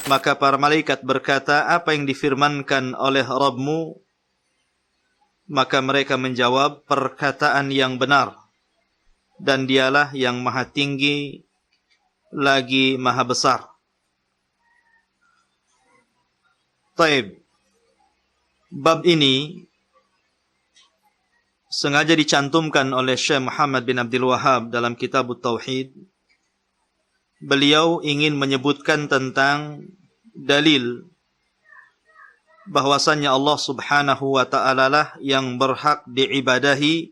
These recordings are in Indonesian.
Maka para malaikat berkata, apa yang difirmankan oleh Rabbmu? Maka mereka menjawab, perkataan yang benar. Dan dialah yang maha tinggi lagi maha besar. Taib. Bab ini sengaja dicantumkan oleh Syekh Muhammad bin Abdul Wahhab dalam kitab Tauhid. Beliau ingin menyebutkan tentang dalil bahwasannya Allah Subhanahu wa ta'ala lah yang berhak diibadahi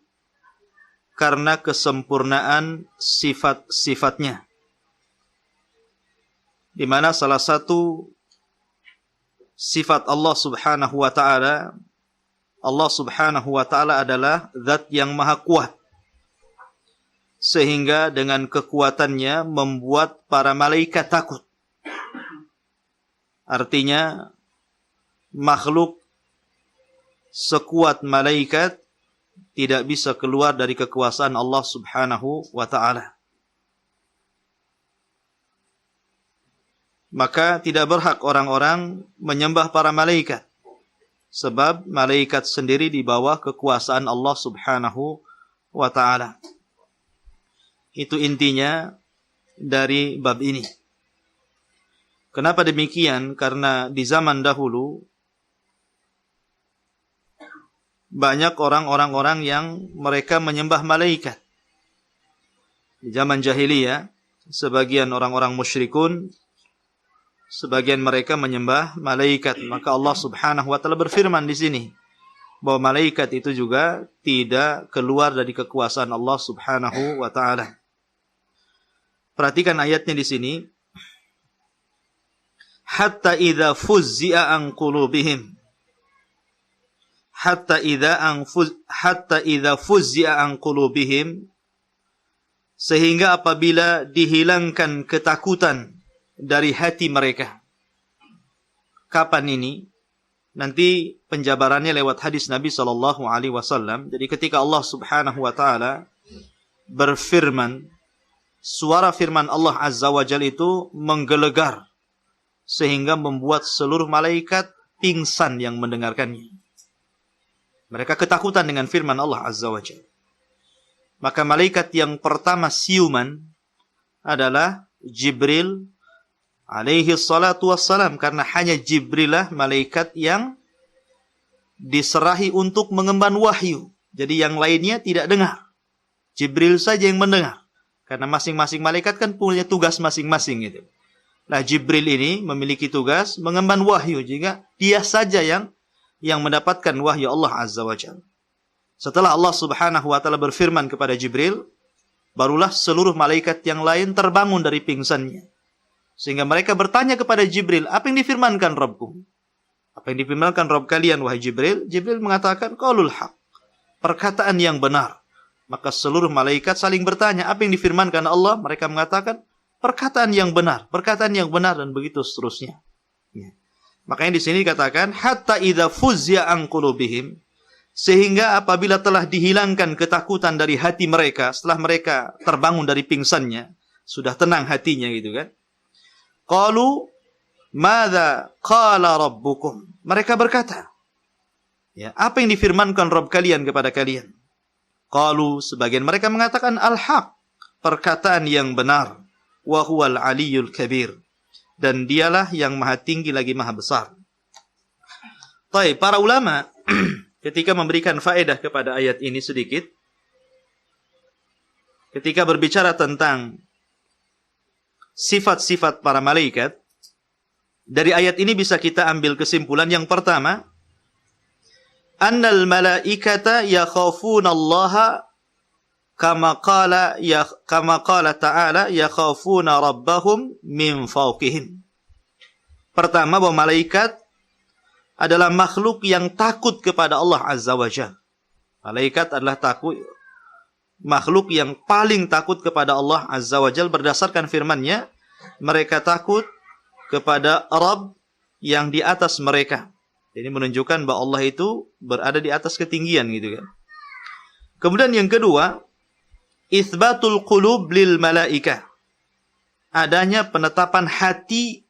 karena kesempurnaan sifat-sifatnya. Di mana salah satu sifat Allah Subhanahu wa ta'ala, Allah Subhanahu wa ta'ala adalah zat yang maha kuat. Sehingga dengan kekuatannya membuat para malaikat takut. Artinya makhluk sekuat malaikat tidak bisa keluar dari kekuasaan Allah Subhanahu wa ta'ala. Maka tidak berhak orang-orang menyembah para malaikat. Sebab malaikat sendiri di bawah kekuasaan Allah Subhanahu wa ta'ala. Itu intinya dari bab ini. Kenapa demikian? Karena di zaman dahulu banyak orang-orang yang mereka menyembah malaikat. Di zaman jahiliyah, sebagian orang-orang musyrikun, sebagian mereka menyembah malaikat. Maka Allah Subhanahu wa ta'ala berfirman di sini bahwa malaikat itu juga tidak keluar dari kekuasaan Allah Subhanahu wa ta'ala. Perhatikan ayatnya di sini. Hatta idza fuzzi'a an qulubihim. Hatta idza fuzzi'a an qulubihim, sehingga apabila dihilangkan ketakutan dari hati mereka. Kapan ini? Nanti penjabarannya lewat hadis Nabi sallallahu alaihi wasallam. Jadi ketika Allah Subhanahu wa taala berfirman, suara firman Allah Azza wa Jalla itu menggelegar sehingga membuat seluruh malaikat pingsan yang mendengarkannya. Mereka ketakutan dengan firman Allah Azza wa Jalla. Maka malaikat yang pertama siuman adalah Jibril alaihi salatu wassalam, karena hanya Jibril lah malaikat yang diserahi untuk mengemban wahyu. Jadi yang lainnya tidak dengar. Jibril saja yang mendengar. Karena masing-masing malaikat kan punya tugas masing-masing gitu. Nah, Jibril ini memiliki tugas mengemban wahyu, jika dia saja yang mendapatkan wahyu Allah Azza wa Jalla. Setelah Allah Subhanahu wa taala berfirman kepada Jibril, barulah seluruh malaikat yang lain terbangun dari pingsannya. Sehingga mereka bertanya kepada Jibril, apa yang difirmankan Rabbku? Apa yang difirmankan Rabb kalian, wahai Jibril? Jibril mengatakan, qaulul haq, perkataan yang benar. Maka seluruh malaikat saling bertanya, apa yang difirmankan Allah? Mereka mengatakan, perkataan yang benar, dan begitu seterusnya. Ya. Makanya di sini dikatakan, hatta idza fuzzi'a an qulubihim, sehingga apabila telah dihilangkan ketakutan dari hati mereka, setelah mereka terbangun dari pingsannya, sudah tenang hatinya gitu kan. Qalu madza qala rabbukum, mereka berkata, ya, apa yang difirmankan Rabb kalian kepada kalian? Qalu, sebagian mereka mengatakan al-haq, perkataan yang benar, wa huwal aliyyul kabir, dan dialah yang maha tinggi lagi maha besar. Baik, para ulama ketika memberikan faedah kepada ayat ini sedikit, ketika berbicara tentang sifat-sifat para malaikat, dari ayat ini bisa kita ambil kesimpulan yang pertama, annal malaikata yakhafuna Allah kama qala ta'ala yakhafuna rabbahum min fawqihim. Pertama, bahwa malaikat adalah makhluk yang takut kepada Allah Azza wa Jalla. Malaikat adalah makhluk yang paling takut kepada Allah Azza wa Jalla berdasarkan firman-Nya, mereka takut kepada Rabb yang di atas mereka. Ini menunjukkan bahwa Allah itu berada di atas ketinggian gitu kan. Kemudian yang kedua, itsbatul qulub lil malaikah. Adanya penetapan hati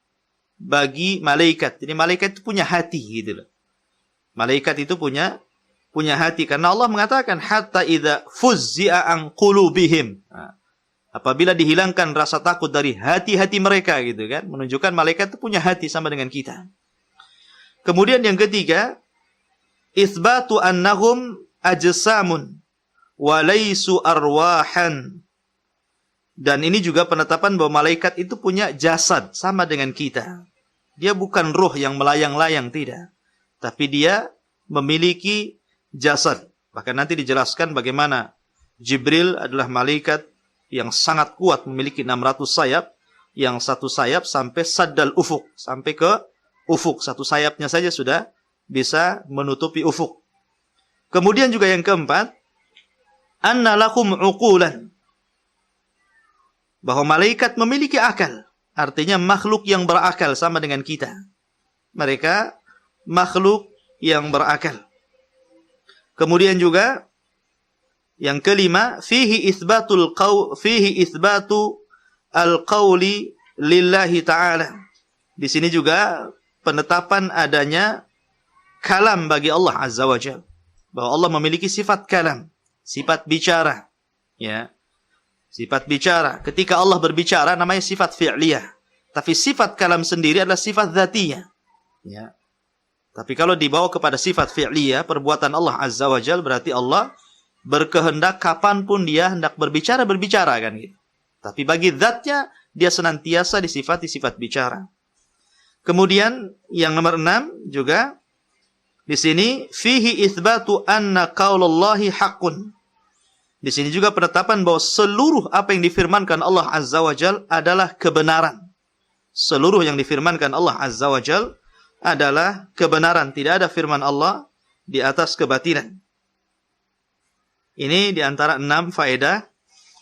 bagi malaikat. Jadi malaikat itu punya hati gitu loh. Malaikat itu punya hati karena Allah mengatakan hatta idza fuzzi'a an qulubihim. Apabila dihilangkan rasa takut dari hati-hati mereka gitu kan, menunjukkan malaikat itu punya hati sama dengan kita. Kemudian yang ketiga, itsbatu annahum ajsamun wa laysu arwahan. Dan ini juga penetapan bahwa malaikat itu punya jasad sama dengan kita. Dia bukan ruh yang melayang-layang, tidak. Tapi dia memiliki jasad. Bahkan nanti dijelaskan bagaimana Jibril adalah malaikat yang sangat kuat, memiliki 600 sayap. Yang satu sayap sampai saddal ufuk, sampai ke ufuk. Satu sayapnya saja sudah bisa menutupi ufuk. Kemudian juga yang keempat, anna lakum uqulan. Bahwa malaikat memiliki akal. Artinya makhluk yang berakal sama dengan kita. Mereka makhluk yang berakal. Kemudian juga yang kelima, fihi itsbatu al-qauli lillahi ta'ala. Di sini juga penetapan adanya kalam bagi Allah Azza wa Jalla. Bahwa Allah memiliki sifat kalam, sifat bicara. Ya. Sifat bicara. Ketika Allah berbicara namanya sifat fi'liyah. Tapi sifat kalam sendiri adalah sifat dzatiyah. Ya. Tapi kalau dibawa kepada sifat fi'liyah, perbuatan Allah Azza wa Jalla, berarti Allah berkehendak kapanpun dia hendak berbicara kan gitu. Tapi bagi zatnya dia senantiasa disifati sifat bicara. Kemudian yang nomor 6 juga di sini fihi itsbatu anna qaulallahi haqqun. Di sini juga penetapan bahwa seluruh apa yang difirmankan Allah Azza wa Jalla adalah kebenaran. Seluruh yang difirmankan Allah Azza wa Jalla adalah kebenaran. Tidak ada firman Allah di atas kebatilan. Ini di antara 6 faedah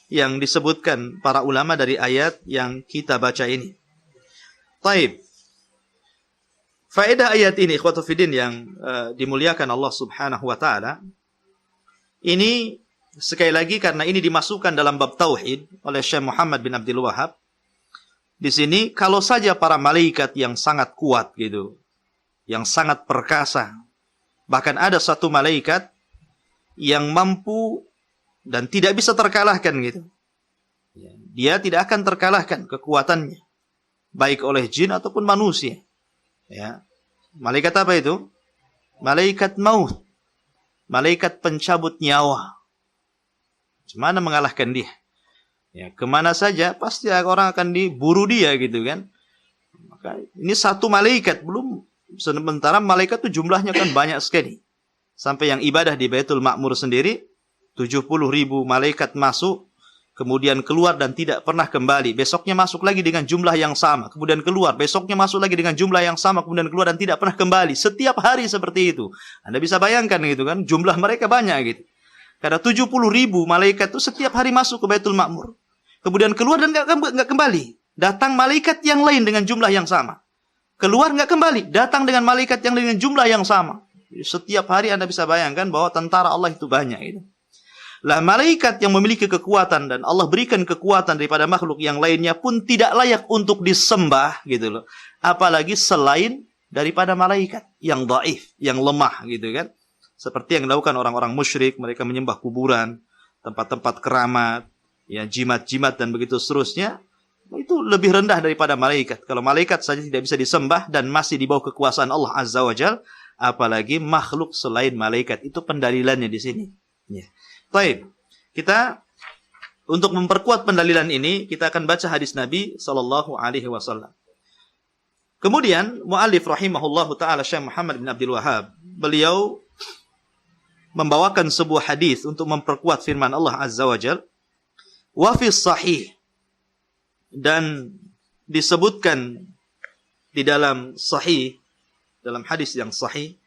yang disebutkan para ulama dari ayat yang kita baca ini. Taib. Faedah ayat ini, ikhwatu fiddin yang dimuliakan Allah Subhanahu wa taala. Ini sekali lagi karena ini dimasukkan dalam bab tauhid oleh Syekh Muhammad bin Abdul Wahhab. Di sini kalau saja para malaikat yang sangat kuat gitu, yang sangat perkasa, bahkan ada satu malaikat yang mampu dan tidak bisa terkalahkan gitu. Dia tidak akan terkalahkan kekuatannya, baik oleh jin ataupun manusia. Ya. Malaikat apa itu? Malaikat maut. Malaikat pencabut nyawa. Gimana mengalahkan dia? Ya, kemana saja pasti orang akan diburu dia gitu kan. Maka ini satu malaikat, belum sementara malaikat itu jumlahnya kan banyak sekali. Sampai yang ibadah di Baitul Ma'mur sendiri 70.000 malaikat masuk, kemudian keluar dan tidak pernah kembali. Besoknya masuk lagi dengan jumlah yang sama, kemudian keluar. Besoknya masuk lagi dengan jumlah yang sama, kemudian keluar dan tidak pernah kembali. Setiap hari seperti itu. Anda bisa bayangkan gitu kan, jumlah mereka banyak gitu. Karena 70.000 malaikat itu setiap hari masuk ke Baitul Ma'mur. Kemudian keluar dan nggak kembali. Datang malaikat yang lain dengan jumlah yang sama. Keluar nggak kembali. Datang dengan malaikat yang lain dengan jumlah yang sama. Jadi, setiap hari Anda bisa bayangkan bahwa tentara Allah itu banyak. Gitu. Lah malaikat yang memiliki kekuatan dan Allah berikan kekuatan daripada makhluk yang lainnya pun tidak layak untuk disembah. Gitu loh. Apalagi selain daripada malaikat yang dhaif, yang lemah gitu kan. Seperti yang dilakukan orang-orang musyrik, mereka menyembah kuburan, tempat-tempat keramat, ya jimat-jimat dan begitu seterusnya. Itu lebih rendah daripada malaikat. Kalau malaikat saja tidak bisa disembah dan masih di bawah kekuasaan Allah Azza wa Jalla, apalagi makhluk selain malaikat. Itu pendalilannya di sini. Ya. Baik. Kita untuk memperkuat pendalilan ini, kita akan baca hadis Nabi sallallahu alaihi wasallam. Kemudian muallif rahimahullahu taala Syekh Muhammad bin Abdul Wahhab, beliau membawakan sebuah hadis untuk memperkuat firman Allah Azza wa Jalla. Wa fi sahih, dan disebutkan di dalam sahih, dalam hadis yang sahih,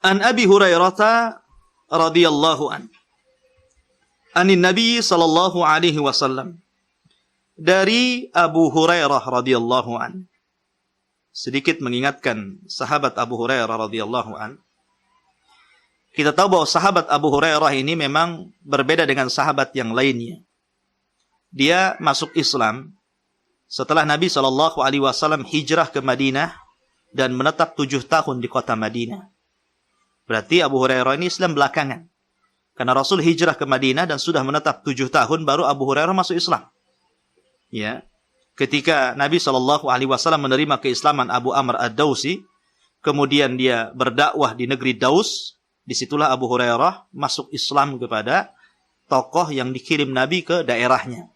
an Abi Hurairah radhiyallahu an anin Nabi sallallahu alaihi wasallam, dari Abu Hurairah radhiyallahu an. Sedikit mengingatkan sahabat Abu Hurairah radhiyallahu an. Kita tahu bahwa sahabat Abu Hurairah ini memang berbeda dengan sahabat yang lainnya. dia masuk Islam setelah Nabi SAW hijrah ke Madinah dan menetap 7 tahun di kota Madinah. Berarti Abu Hurairah ini Islam belakangan. Karena Rasul hijrah ke Madinah dan sudah menetap 7 tahun baru Abu Hurairah masuk Islam. Ya. Ketika Nabi SAW menerima keislaman Abu Amr ad-Dausi, kemudian dia berdakwah di negeri Daus, disitulah Abu Hurairah masuk Islam kepada tokoh yang dikirim Nabi ke daerahnya.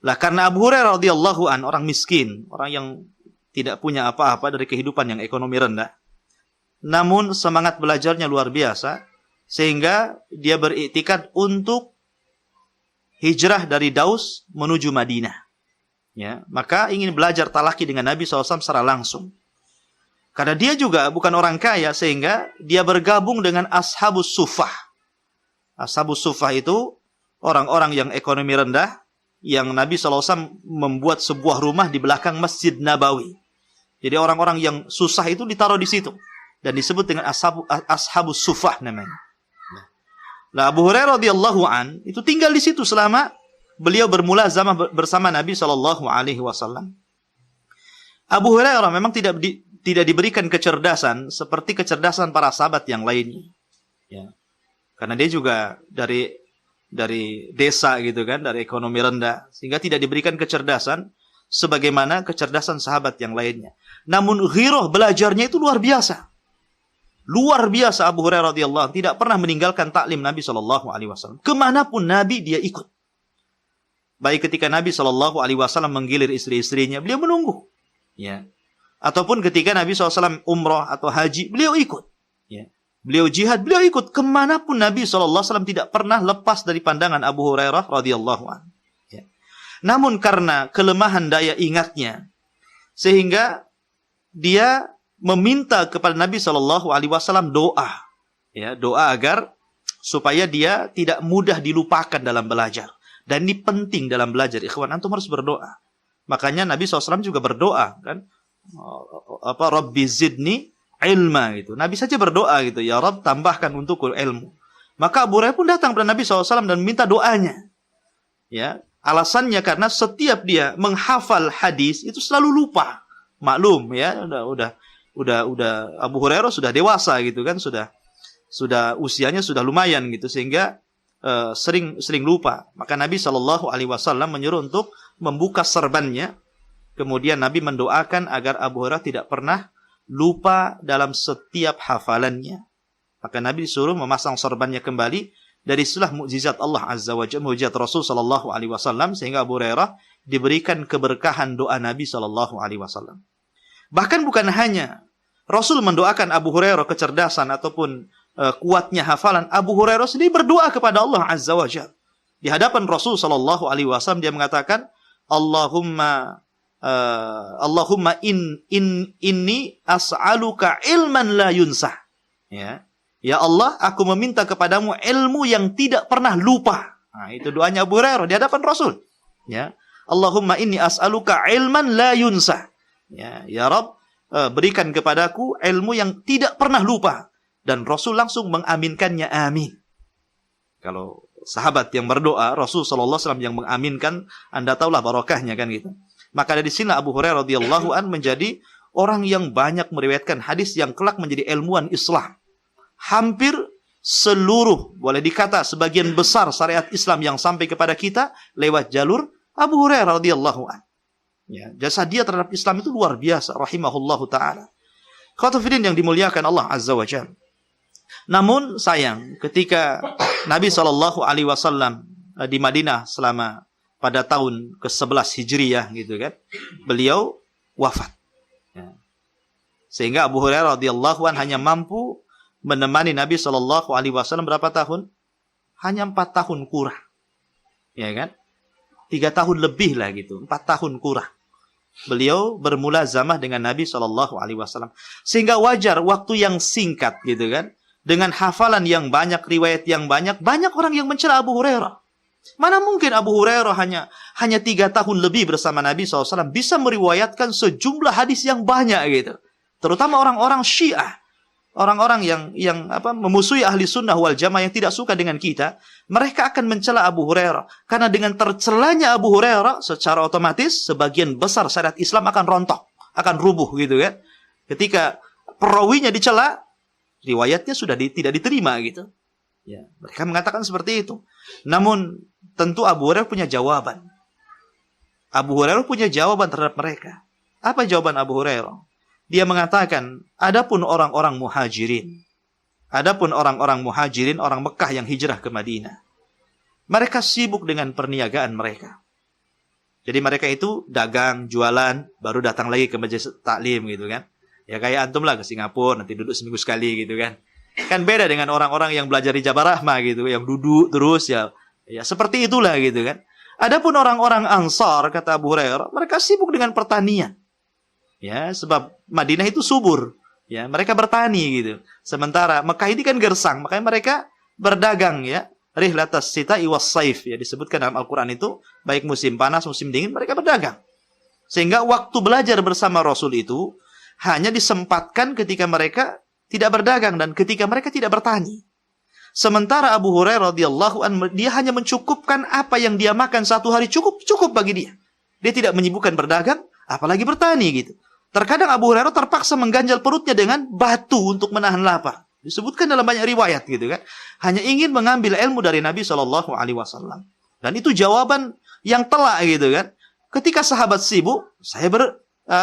Lah karena Abu Hurairah radhiyallahu an orang miskin, orang yang tidak punya apa-apa dari kehidupan yang ekonomi rendah. Namun semangat belajarnya luar biasa sehingga dia beriktikad untuk hijrah dari Daus menuju Madinah. Ya, maka ingin belajar talaki dengan Nabi SAW secara langsung. Karena dia juga bukan orang kaya sehingga dia bergabung dengan Ashabus Suffah. Ashabus Suffah itu orang-orang yang ekonomi rendah yang Nabi SAW membuat sebuah rumah di belakang Masjid Nabawi. Jadi orang-orang yang susah itu ditaruh di situ. Dan disebut dengan Ashabus Suffah namanya. Nah, Abu Hurairah radhiyallahu an itu tinggal di situ selama beliau bermulazamah bersama Nabi SAW. Abu Hurairah memang tidak diberikan kecerdasan seperti kecerdasan para sahabat yang lainnya. Ya. Karena dia juga dari desa gitu kan, dari ekonomi rendah, sehingga tidak diberikan kecerdasan sebagaimana kecerdasan sahabat yang lainnya. Namun ghirah belajarnya itu luar biasa. Luar biasa Abu Hurairah radhiyallahu anhu tidak pernah meninggalkan taklim Nabi SAW. Kemanapun Nabi dia ikut. Baik ketika Nabi SAW menggilir istri-istrinya, beliau menunggu. Ya. Ataupun ketika Nabi SAW umrah atau haji, beliau ikut. Ya. Beliau jihad, beliau ikut. Kemanapun Nabi SAW tidak pernah lepas dari pandangan Abu Hurairah radhiyallahu anhu. Ya. Namun karena kelemahan daya ingatnya, sehingga dia meminta kepada Nabi SAW doa. Ya, doa agar supaya dia tidak mudah dilupakan dalam belajar. Dan ini penting dalam belajar. Ikhwan, antum harus berdoa. Makanya Nabi SAW juga berdoa. Kan? Rabbi zidni ilma gitu. Nabi saja berdoa gitu, ya Rabb tambahkan untukku ilmu. Maka Abu Hurairah pun datang kepada Nabi SAW dan minta doanya. Ya, alasannya karena setiap dia menghafal hadis itu selalu lupa. Maklum ya, udah Abu Hurairah sudah dewasa gitu kan, sudah usianya sudah lumayan gitu sehingga sering lupa. Maka Nabi SAW menyuruh untuk membuka serbannya. Kemudian Nabi mendoakan agar Abu Hurairah tidak pernah lupa dalam setiap hafalannya. Maka Nabi disuruh memasang sorbannya kembali. Dari itulah mukjizat Allah Azza wa Jalla, mukjizat Rasul sallallahu alaihi wasallam sehingga Abu Hurairah diberikan keberkahan doa Nabi sallallahu alaihi wasallam. Bahkan bukan hanya Rasul mendoakan Abu Hurairah kecerdasan ataupun kuatnya hafalan, Abu Hurairah sendiri berdoa kepada Allah Azza wa Jalla. Di hadapan Rasul sallallahu alaihi wasallam dia mengatakan, Allahumma inni as'aluka ilman la yunsah. Ya. Ya Allah, aku meminta kepadamu ilmu yang tidak pernah lupa. Nah, itu doanya Abu Hurairah di hadapan Rasul. Ya. Allahumma inni as'aluka ilman la yunsah. Ya Rabb, berikan kepadaku ilmu yang tidak pernah lupa. Dan Rasul langsung mengaminkannya, amin. Kalau sahabat yang berdoa, Rasul SAW yang mengaminkan, Anda tahulah barokahnya kan gitu. Maka dari sini Abu Hurairah radhiyallahu an menjadi orang yang banyak meriwayatkan hadis yang kelak menjadi ilmuwan Islam. Hampir seluruh, boleh dikata sebagian besar syariat Islam yang sampai kepada kita lewat jalur Abu Hurairah radhiyallahu an. Ya, jasa dia terhadap Islam itu luar biasa, rahimahullahu taala. Khotofidin yang dimuliakan Allah Azza wa Jalla. Namun sayang, ketika Nabi SAW di Madinah selama pada tahun ke-11 Hijriyah gitu kan, beliau wafat. Ya. Sehingga Abu Hurairah radhiyallahu an hanya mampu menemani Nabi SAW berapa tahun? Hanya 4 tahun kurang. Ya kan? 3 tahun lebih lah gitu, 4 tahun kurang. Beliau bermulazamah dengan Nabi SAW. Sehingga wajar waktu yang singkat gitu kan, dengan hafalan yang banyak, riwayat yang banyak orang yang mencela Abu Hurairah. Mana mungkin Abu Hurairah hanya 3 tahun lebih bersama Nabi SAW bisa meriwayatkan sejumlah hadis yang banyak gitu. Terutama orang-orang Syiah. orang-orang yang memusuhi ahli sunnah wal jamaah yang tidak suka dengan kita, mereka akan mencela Abu Hurairah. Karena dengan tercelanya Abu Hurairah, secara otomatis sebagian besar syariat Islam akan rontok, akan rubuh gitu kan. Ketika perawinya dicela, riwayatnya sudah tidak diterima gitu. Ya, mereka mengatakan seperti itu. Namun tentu Abu Hurairah punya jawaban. Abu Hurairah punya jawaban terhadap mereka. Apa jawaban Abu Hurairah? Dia mengatakan, adapun orang-orang muhajirin, orang Mekah yang hijrah ke Madinah, mereka sibuk dengan perniagaan mereka. Jadi mereka itu dagang, jualan, baru datang lagi ke majelis taklim gitu kan. Ya kayak antum lah ke Singapura, nanti duduk seminggu sekali gitu kan. Kan beda dengan orang-orang yang belajar di Jabal Rahmah gitu, yang duduk terus ya seperti itulah gitu kan. Adapun orang-orang Ansar, kata Abu Hurairah, mereka sibuk dengan pertanian. Ya, sebab Madinah itu subur. Ya, mereka bertani gitu. Sementara Mekah ini kan gersang, makanya mereka berdagang ya. Rihlatas sita'i was saif ya, disebutkan dalam Al-Qur'an itu, baik musim panas, musim dingin mereka berdagang. Sehingga waktu belajar bersama Rasul itu hanya disempatkan ketika mereka tidak berdagang dan ketika mereka tidak bertani. Sementara Abu Hurairah radhiyallahu anhu, dia hanya mencukupkan apa yang dia makan satu hari, cukup bagi dia. Dia tidak menyibukkan berdagang, apalagi bertani gitu. Terkadang Abu Hurairah terpaksa mengganjal perutnya dengan batu untuk menahan lapar. Disebutkan dalam banyak riwayat gitu kan. Hanya ingin mengambil ilmu dari Nabi SAW. Dan itu jawaban yang telak gitu kan. Ketika sahabat sibuk,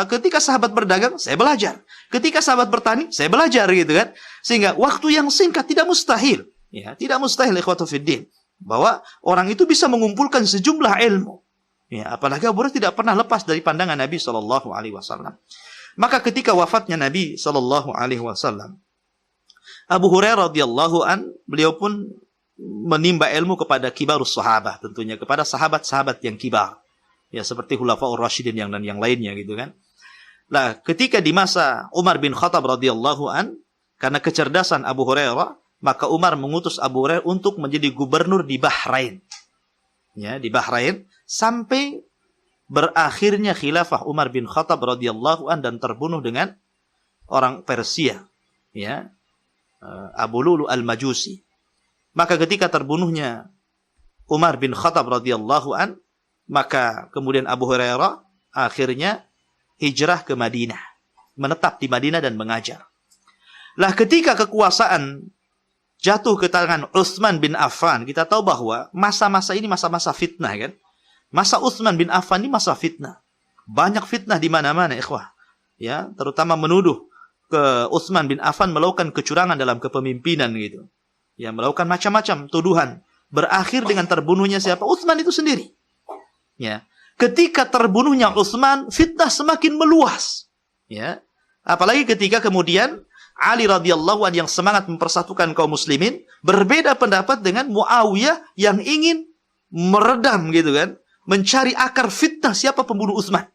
ketika sahabat berdagang, saya belajar. Ketika sahabat bertani, saya belajar gitu kan. Sehingga waktu yang singkat tidak mustahil. Ya, tidak mustahil ikhwatu fiddin. Bahwa orang itu bisa mengumpulkan sejumlah ilmu. Ya, apalagi Abu Hurairah tidak pernah lepas dari pandangan Nabi SAW. Maka ketika wafatnya Nabi SAW, Abu Hurairah radhiyallahu an, beliau pun menimba ilmu kepada kibarus sahabat, tentunya kepada sahabat-sahabat yang kibar. Ya, seperti Khulafaur Rasyidin dan yang lainnya gitu kan. Nah, ketika di masa Umar bin Khattab radhiyallahu an, karena kecerdasan Abu Hurairah, maka Umar mengutus Abu Hurairah untuk menjadi gubernur di Bahrain. Ya, di Bahrain sampai berakhirnya khilafah Umar bin Khattab radhiyallahu an dan terbunuh dengan orang Persia, ya, Abu Lulu al-Majusi. Maka ketika terbunuhnya Umar bin Khattab radhiyallahu an, maka kemudian Abu Hurairah akhirnya hijrah ke Madinah, menetap di Madinah dan mengajar. Lah ketika kekuasaan jatuh ke tangan Utsman bin Affan, kita tahu bahwa masa-masa ini masa-masa fitnah kan. Masa Utsman bin Affan ini masa fitnah. Banyak fitnah di mana-mana, ikhwah. Ya, terutama menuduh ke Utsman bin Affan melakukan kecurangan dalam kepemimpinan gitu. Ya, melakukan macam-macam tuduhan. Berakhir dengan terbunuhnya siapa? Utsman itu sendiri. Ya. Ketika terbunuhnya Utsman, fitnah semakin meluas. Ya. Apalagi ketika kemudian Ali radhiyallahu anhu yang semangat mempersatukan kaum muslimin berbeda pendapat dengan Muawiyah yang ingin meredam gitu kan, mencari akar fitnah siapa pembunuh Utsman.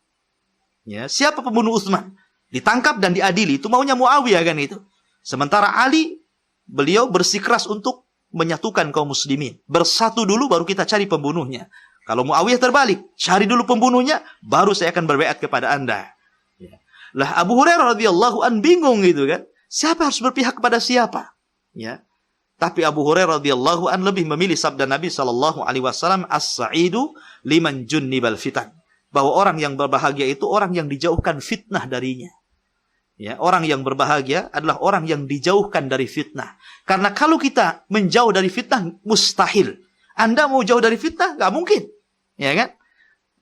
Ya, siapa pembunuh Utsman? Ditangkap dan diadili, itu maunya Muawiyah kan itu. Sementara Ali, beliau bersikeras untuk menyatukan kaum muslimin. Bersatu dulu baru kita cari pembunuhnya. Kalau Muawiyah terbalik, cari dulu pembunuhnya, baru saya akan berbaiat kepada Anda. Ya. Lah Abu Hurairah radhiyallahu an bingung gitu kan. Siapa harus berpihak kepada siapa? Ya. Tapi Abu Hurairah radhiyallahu an lebih memilih sabda Nabi sallallahu alaihi wasallam, as-sa'idu liman junnibal fitan. Bahwa orang yang berbahagia itu orang yang dijauhkan fitnah darinya. Ya, orang yang berbahagia adalah orang yang dijauhkan dari fitnah. Karena kalau kita menjauh dari fitnah mustahil. Anda mau jauh dari fitnah enggak mungkin. Ya kan?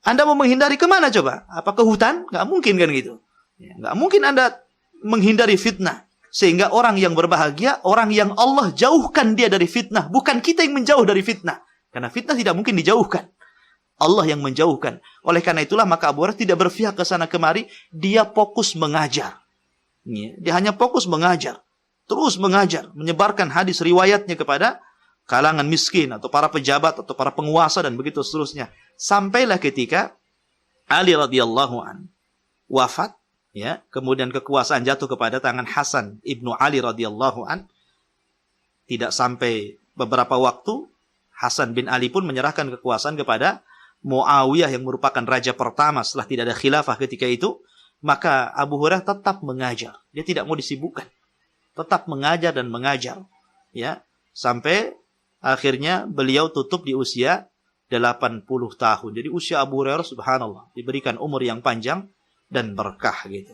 Anda mau menghindari kemana coba? Apa ke hutan? Enggak mungkin kan gitu. Ya, enggak mungkin Anda menghindari fitnah. Sehingga orang yang berbahagia, orang yang Allah jauhkan dia dari fitnah. Bukan kita yang menjauh dari fitnah. Karena fitnah tidak mungkin dijauhkan. Allah yang menjauhkan. Oleh karena itulah maka Abu Hurairah tidak berpihak ke sana kemari. Dia fokus mengajar. Dia hanya fokus mengajar. Terus mengajar. Menyebarkan hadis riwayatnya kepada kalangan miskin. Atau para pejabat. Atau para penguasa. Dan begitu seterusnya. Sampailah ketika Ali radhiyallahu an wafat. Ya, kemudian kekuasaan jatuh kepada tangan Hasan ibnu Ali radhiyallahu an. Tidak sampai beberapa waktu, Hasan bin Ali pun menyerahkan kekuasaan kepada Muawiyah yang merupakan raja pertama setelah tidak ada khilafah ketika itu. Maka Abu Hurairah tetap mengajar. Dia tidak mau disibukkan. tetap mengajar dan mengajar, ya, sampai akhirnya beliau tutup di usia 80 tahun. Jadi usia Abu Hurairah subhanallah diberikan umur yang panjang dan berkah gitu.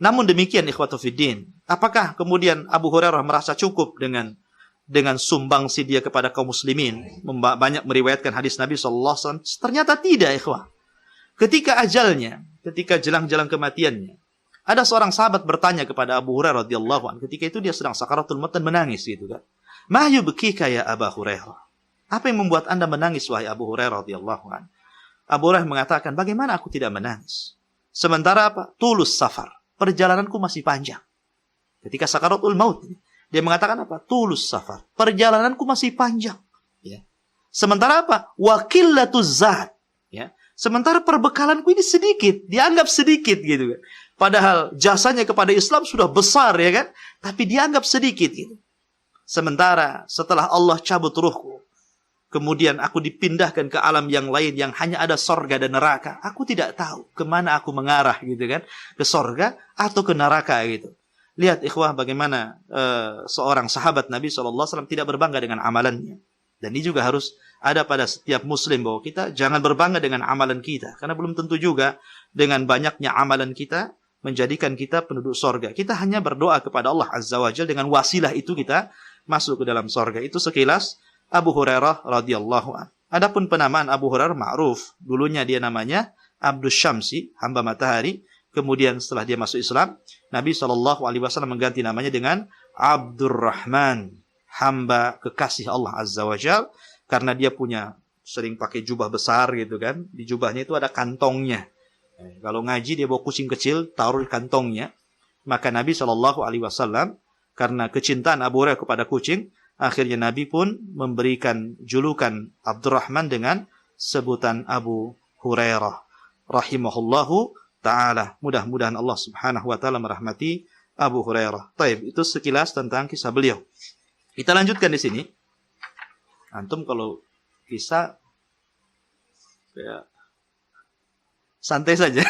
Namun demikian ikhwatu fiddin, apakah kemudian Abu Hurairah merasa cukup dengan sumbangsi dia kepada kaum muslimin, banyak meriwayatkan hadis Nabi SAW? Ternyata tidak, ikhwah. Ketika ajalnya, ketika jelang-jelang kematiannya, ada seorang sahabat bertanya kepada Abu Hurairah radhiyallahu anhu. Ketika itu dia sedang sakaratul maut dan menangis gitu kan. Ma yubkika ya Abu Hurairah? Apa yang membuat Anda menangis wahai Abu Hurairah radhiyallahu anhu? Abu Hurairah mengatakan, bagaimana aku tidak menangis? Sementara apa? Tulus safar. Perjalananku masih panjang. Ketika sakaratul maut, dia mengatakan apa? Tulus safar. Perjalananku masih panjang. Ya. Sementara apa? Waqilatuz zad. Ya. Sementara perbekalanku ini sedikit, dianggap sedikit gitu kan. Padahal jasanya kepada Islam sudah besar ya kan, tapi dianggap sedikit gitu. Sementara setelah Allah cabut ruhku, kemudian aku dipindahkan ke alam yang lain yang hanya ada sorga dan neraka. Aku tidak tahu kemana aku mengarah gitu kan, ke sorga atau ke neraka gitu. Lihat ikhwah bagaimana seorang sahabat Nabi SAW tidak berbangga dengan amalannya. Dan ini juga harus ada pada setiap muslim, bahwa kita jangan berbangga dengan amalan kita. Karena belum tentu juga dengan banyaknya amalan kita menjadikan kita penduduk sorga. Kita hanya berdoa kepada Allah Azza wa Jalla, dengan wasilah itu kita masuk ke dalam sorga. Itu sekilas Abu Hurairah radhiyallahu anhu. Adapun penamaan Abu Hurairah ma'ruf. Dulunya dia namanya Abdus Syamsi, hamba matahari. Kemudian setelah dia masuk Islam, Nabi SAW mengganti namanya dengan Abdurrahman, hamba kekasih Allah Azza wa Jalla. Karena dia punya sering pakai jubah besar gitu kan. Di jubahnya itu ada kantongnya. Kalau ngaji dia bawa kucing kecil, taruh di kantongnya. Maka Nabi SAW, karena kecintaan Abu Hurairah kepada kucing, akhirnya Nabi pun memberikan julukan Abdurrahman dengan sebutan Abu Hurairah rahimahullahu ta'ala. Mudah-mudahan Allah subhanahu wa ta'ala merahmati Abu Hurairah. Taib, itu sekilas tentang kisah beliau. Kita lanjutkan di sini. Antum kalau kisah ya, santai saja.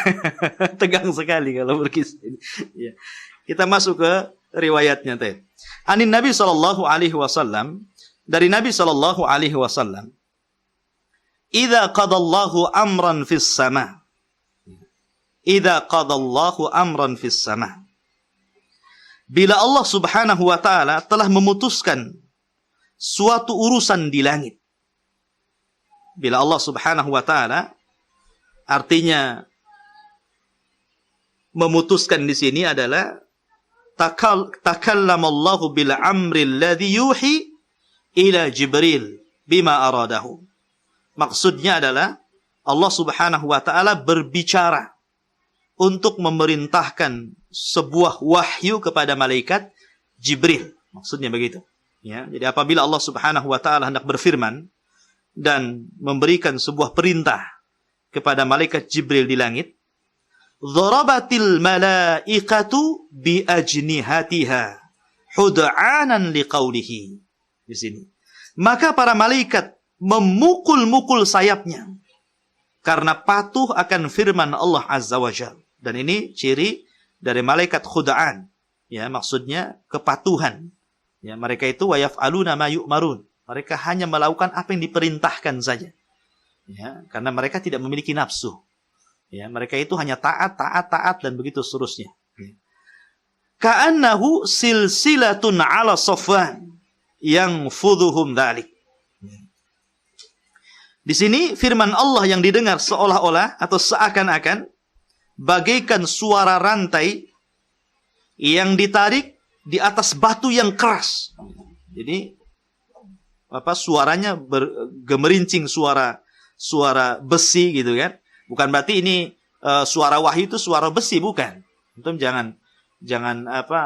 Tegang sekali kalau berkisah ini. Ya. Kita masuk ke riwayatnya teh. Anin Nabi sallallahu alaihi wasallam, dari Nabi sallallahu alaihi wasallam, "Idza qadallahu amran fis sama." Idza qadallahu amran fis sama. Bila Allah Subhanahu wa taala telah memutuskan suatu urusan di langit. Bila Allah Subhanahu wa taala, artinya memutuskan di sini adalah takallamallahu bil amri alladhi yuhi ila Jibril bima aradahu. Maksudnya adalah Allah Subhanahu wa taala berbicara untuk memerintahkan sebuah wahyu kepada malaikat Jibril. Maksudnya begitu. Ya, jadi apabila Allah Subhanahu wa taala hendak berfirman dan memberikan sebuah perintah kepada malaikat Jibril di langit, dharabatil malaikatu bi ajnihatiha hud'anan liqaulihi. Di sini. Maka para malaikat memukul-mukul sayapnya karena patuh akan firman Allah Azza wa Jalla. Dan ini ciri dari malaikat khud'an. Ya, maksudnya kepatuhan. Ya, mereka itu wa yaf'aluna ma yu'marun. Mereka hanya melakukan apa yang diperintahkan saja. Ya, karena mereka tidak memiliki nafsu. Ya, mereka itu hanya taat dan begitu seterusnya. Ya. Ka'annahu silsilatun 'ala Safwan yang fudhuhum dzalik. Di sini firman Allah yang didengar seolah-olah atau seakan-akan bagaikan suara rantai yang ditarik di atas batu yang keras. Jadi suaranya gemerincing, suara besi gitu kan. Bukan berarti ini suara wahyu itu suara besi, bukan. Antum jangan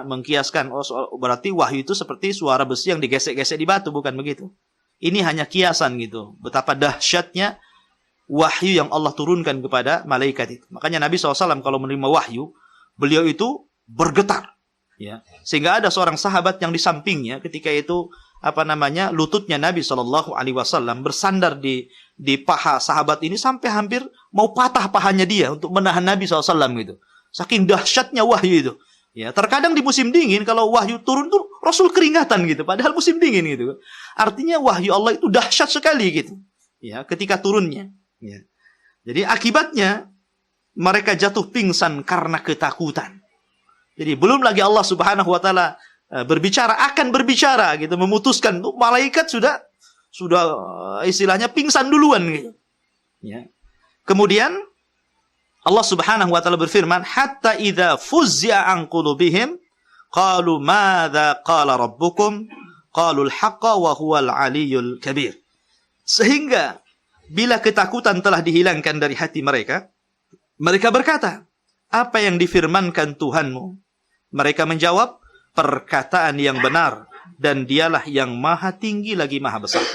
mengkiaskan berarti wahyu itu seperti suara besi yang digesek-gesek di batu, bukan begitu. Ini hanya kiasan gitu. Betapa dahsyatnya wahyu yang Allah turunkan kepada malaikat itu. Makanya Nabi SAW kalau menerima wahyu, beliau itu bergetar. Ya. Sehingga ada seorang sahabat yang di sampingnya ketika itu lututnya Nabi SAW bersandar di paha sahabat ini sampai hampir mau patah pahanya dia untuk menahan Nabi SAW gitu. Saking dahsyatnya wahyu itu. Ya, terkadang di musim dingin kalau wahyu turun tuh Rasul keringatan gitu, padahal musim dingin gitu. Artinya wahyu Allah itu dahsyat sekali gitu. Ya, ketika turunnya. Ya. Jadi akibatnya mereka jatuh pingsan karena ketakutan. Jadi belum lagi Allah Subhanahu wa taala akan berbicara gitu, memutuskan tuh malaikat sudah istilahnya pingsan duluan gitu. Ya. Kemudian Allah Subhanahu wa taala berfirman, "Hatta idza fuzzi'a an qulubihim qalu madza qala rabbukum qalu al-haqqa wa huwal 'aliyyul kabir." Sehingga bila ketakutan telah dihilangkan dari hati mereka, mereka berkata, "Apa yang difirmankan Tuhanmu?" Mereka menjawab, "Perkataan yang benar, dan Dialah yang maha tinggi lagi maha besar."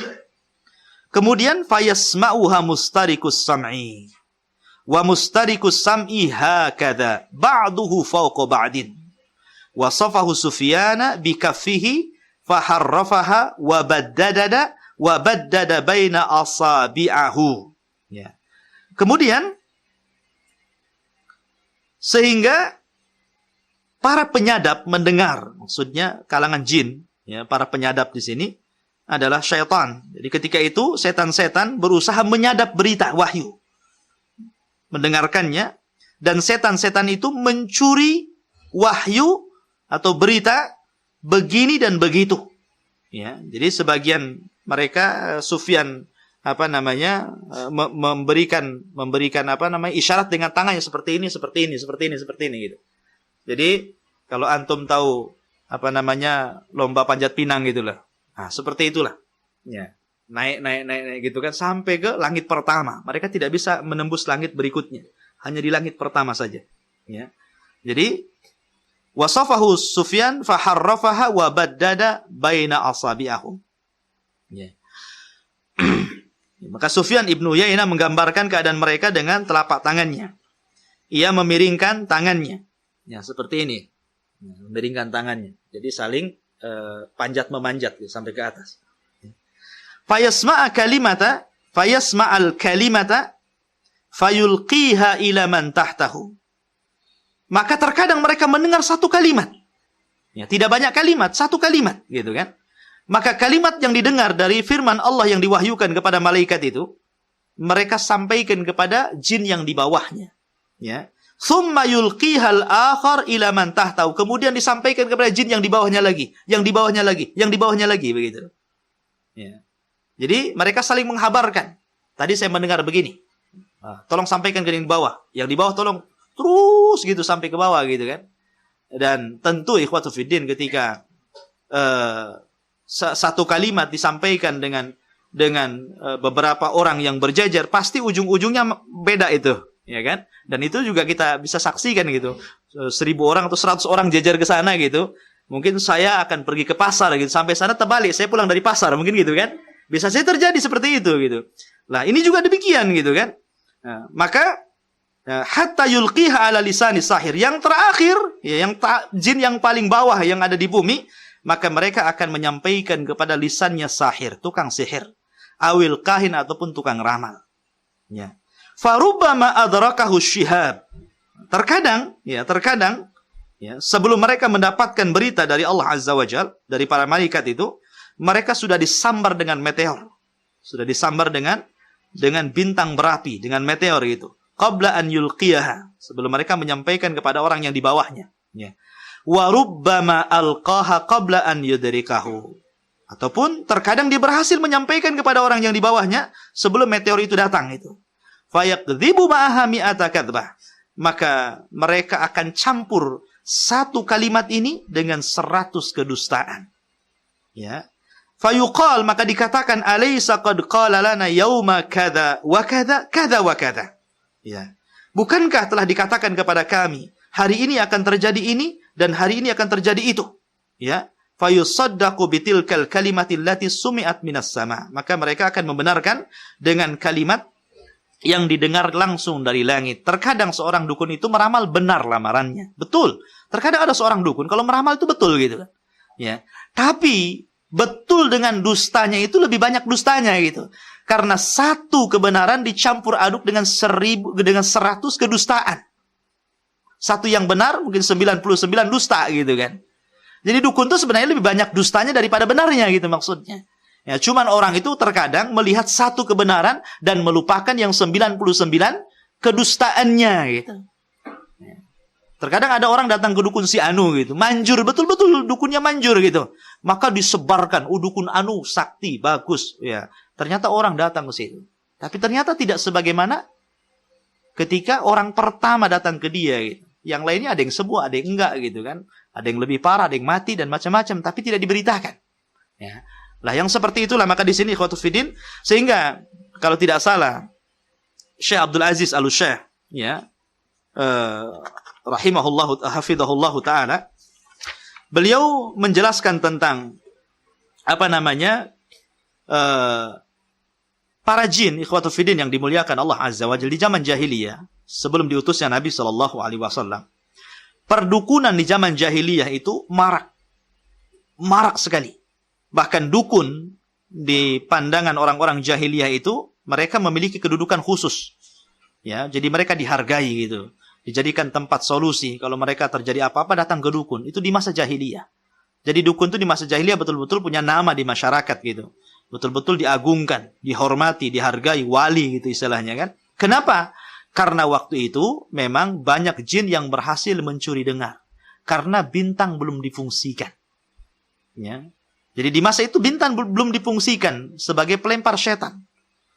Kemudian fayasma'uha mustarikus sam'i wa mustarikus sam'i hakadha ba'duhu fawqa ba'din. Wasafahu Sufyan bikaffihi faharrafaha wa baddada baina asabi'ahu. Ya. Kemudian sehingga para penyadap mendengar, maksudnya kalangan jin, ya, para penyadap di sini adalah syaitan. Jadi ketika itu setan-setan berusaha menyadap berita wahyu, mendengarkannya, dan setan-setan itu mencuri wahyu atau berita begini dan begitu. Ya, jadi sebagian mereka Sufyan memberikan isyarat dengan tangannya seperti ini gitu. Jadi kalau antum tahu lomba panjat pinang gitulah. Nah, seperti itulah. Ya. Naik gitu kan sampai ke langit pertama. Mereka tidak bisa menembus langit berikutnya. Hanya di langit pertama saja. Ya. Jadi wasafahu Sufyan faharrafaha wa baddada baina asabi'ahum. Ya. Maka Sufyan Ibnu Uyainah menggambarkan keadaan mereka dengan telapak tangannya. Ia memiringkan tangannya. Ya, seperti ini. Ya, memiringkan tangannya. Jadi saling panjat memanjat gitu, sampai ke atas. Fayasma'al kalimata fayulqiha ila man tahtahu. Maka terkadang mereka mendengar satu kalimat. Ya, tidak banyak kalimat, satu kalimat gitu kan. Maka kalimat yang didengar dari firman Allah yang diwahyukan kepada malaikat itu, mereka sampaikan kepada jin yang di bawahnya. Ya. Tsumma yulqihal akhar ila man tahtahu. Kemudian disampaikan kepada jin yang di bawahnya lagi, yang di bawahnya lagi, yang di bawahnya lagi begitu. Ya. Jadi mereka saling menghabarkan. Tadi saya mendengar begini. Tolong sampaikan ke yang di bawah. Yang di bawah tolong terus gitu sampai ke bawah gitu kan. Dan tentu ikhwatu fiddin ketika satu kalimat disampaikan dengan beberapa orang yang berjajar, pasti ujung-ujungnya beda itu, ya kan? Dan itu juga kita bisa saksikan gitu. 1000 orang atau 100 orang jajar ke sana gitu. Mungkin saya akan pergi ke pasar gitu, sampai sana terbalik, saya pulang dari pasar, mungkin gitu kan? Bisa saja terjadi seperti itu gitu. Nah, ini juga demikian gitu kan. Nah, maka hatta yulqiha ala lisani sahir. Yang terakhir, ya, jin yang paling bawah yang ada di bumi, maka mereka akan menyampaikan kepada lisannya sahir, tukang sihir, awil kahin ataupun tukang ramal. Ya. Farubbama adrakahu syihab. Terkadang, ya, sebelum mereka mendapatkan berita dari Allah Azza wa Jalla, dari para malaikat itu, mereka sudah disambar dengan meteor. Sudah disambar dengan bintang berapi, dengan meteor itu. Qabla an yulqiyaha. Sebelum mereka menyampaikan kepada orang yang di bawahnya. Ya. Wa rubbama alqaha qabla an yudrikahu. Ataupun terkadang dia berhasil menyampaikan kepada orang yang di bawahnya sebelum meteor itu datang itu. Fayaqdzibu ma'aha mi'ata kadzbah. Maka mereka akan campur satu kalimat ini dengan 100 kedustaan. Ya. Fayuqal, maka dikatakan, alaysa qad qala lana yauma kadza wa kadza kadza wa kadza. Ya. Bukankah telah dikatakan kepada kami, hari ini akan terjadi ini dan hari ini akan terjadi itu. Ya. Fayusaddaqu bitilkal kalimatil lati sumi'at minas sama. Maka mereka akan membenarkan dengan kalimat yang didengar langsung dari langit. Terkadang seorang dukun itu meramal benar lamarannya. Betul. Terkadang ada seorang dukun kalau meramal itu betul gitu kan. Ya. Tapi betul dengan dustanya itu lebih banyak dustanya gitu. Karena satu kebenaran dicampur aduk dengan 100 kedustaan. Satu yang benar, mungkin 99 dusta gitu kan. Jadi dukun itu sebenarnya lebih banyak dustanya daripada benarnya gitu maksudnya. Ya, cuman orang itu terkadang melihat satu kebenaran dan melupakan yang 99 kedustaannya gitu. Terkadang ada orang datang ke dukun si Anu gitu, manjur, betul-betul dukunnya manjur gitu. Maka disebarkan, dukun Anu sakti, bagus. Ya, ternyata orang datang ke situ. Tapi ternyata tidak sebagaimana ketika orang pertama datang ke dia gitu. Yang lainnya ada yang sembuh, ada yang enggak gitu kan. Ada yang lebih parah, ada yang mati dan macam-macam, tapi tidak diberitakan. Ya. Lah yang seperti itulah maka di sini ikhwatul fiddin, sehingga kalau tidak salah Syekh Abdul Aziz Al-Syekh ya, rahimahullahu hafizahullahu taala, beliau menjelaskan tentang para jin ikhwatul fiddin yang dimuliakan Allah Azza wa Jalla di zaman jahiliyah sebelum diutusnya Nabi sallallahu alaihi wasallam. Perdukunan di zaman jahiliyah itu marak sekali. Bahkan dukun di pandangan orang-orang jahiliyah itu mereka memiliki kedudukan khusus. Ya, jadi mereka dihargai gitu. Dijadikan tempat solusi kalau mereka terjadi apa-apa datang ke dukun. Itu di masa jahiliyah. Jadi dukun itu di masa jahiliyah betul-betul punya nama di masyarakat gitu. Betul-betul diagungkan, dihormati, dihargai, wali gitu istilahnya kan. Kenapa? Karena waktu itu memang banyak jin yang berhasil mencuri dengar. Karena bintang belum difungsikan. Ya. Jadi di masa itu bintang belum difungsikan sebagai pelempar setan.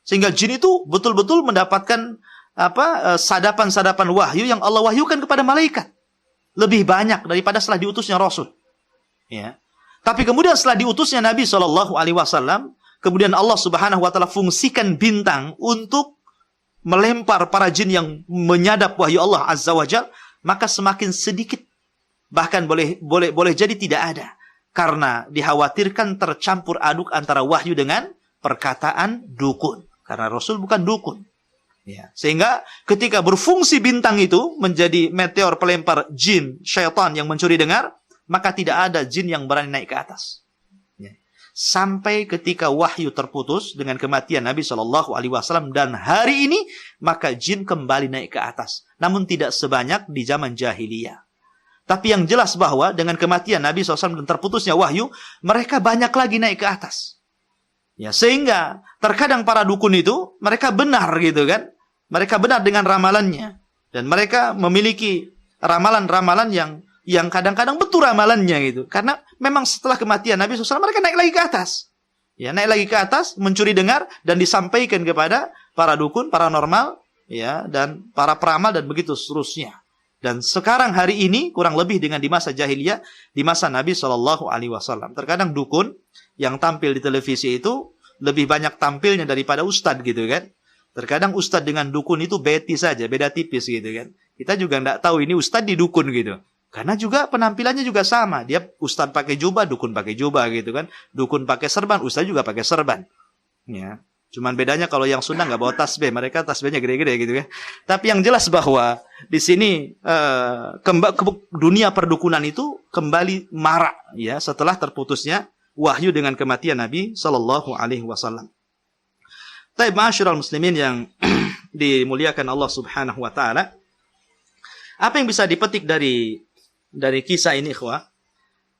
Sehingga jin itu betul-betul mendapatkan sadapan-sadapan wahyu yang Allah wahyukan kepada malaikat. Lebih banyak daripada setelah diutusnya Rasul. Ya. Tapi kemudian setelah diutusnya Nabi SAW, kemudian Allah Subhanahu wa taala fungsikan bintang untuk melempar para jin yang menyadap wahyu Allah Azza wa Jalla, maka semakin sedikit. Bahkan boleh jadi tidak ada. Karena dikhawatirkan tercampur aduk antara wahyu dengan perkataan dukun. Karena Rasul bukan dukun. Ya. Sehingga ketika berfungsi bintang itu menjadi meteor pelempar jin, syaitan yang mencuri dengar, maka tidak ada jin yang berani naik ke atas. Ya. Sampai ketika wahyu terputus dengan kematian Nabi SAW dan hari ini, maka jin kembali naik ke atas. Namun tidak sebanyak di zaman jahiliyah. Tapi yang jelas bahwa dengan kematian Nabi SAW dan terputusnya wahyu, mereka banyak lagi naik ke atas. Ya, sehingga terkadang para dukun itu, mereka benar gitu kan. Mereka benar dengan ramalannya. Dan mereka memiliki ramalan-ramalan yang kadang-kadang betul ramalannya gitu. Karena memang setelah kematian Nabi SAW, mereka naik lagi ke atas. Ya, naik lagi ke atas, mencuri dengar, dan disampaikan kepada para dukun, paranormal, ya, dan para peramal, dan begitu seterusnya. Dan sekarang hari ini kurang lebih dengan di masa jahiliyah, di masa Nabi SAW. Terkadang dukun yang tampil di televisi itu lebih banyak tampilnya daripada ustadz gitu kan. Terkadang ustadz dengan dukun itu beda tipis gitu kan. Kita juga nggak tahu ini ustadz di dukun gitu. Karena juga penampilannya juga sama. Dia ustadz pakai jubah, dukun pakai jubah gitu kan. Dukun pakai serban, ustadz juga pakai serban. Ya. Cuman bedanya kalau yang Sunda nggak bawa tasbih, mereka tasbihnya gede-gede gitu ya. Tapi yang jelas bahwa di sini dunia perdukunan itu kembali marak ya setelah terputusnya wahyu dengan kematian Nabi Shallallahu Alaihi Wasallam. Taib ma'asyiral muslimin yang dimuliakan Allah Subhanahu Wa Taala, apa yang bisa dipetik dari kisah ini, ikhwah?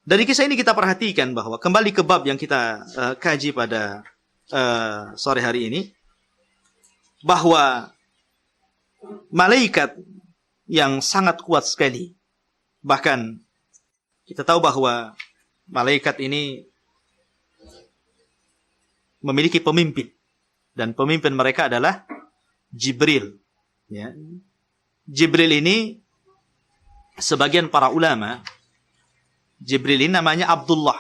Dari kisah ini kita perhatikan bahwa kembali ke bab yang kita kaji pada sore hari ini, bahwa malaikat yang sangat kuat sekali. Bahkan kita tahu bahwa malaikat ini memiliki pemimpin, dan pemimpin mereka adalah Jibril. Ya. Jibril ini sebagian para ulama, Jibril ini namanya Abdullah.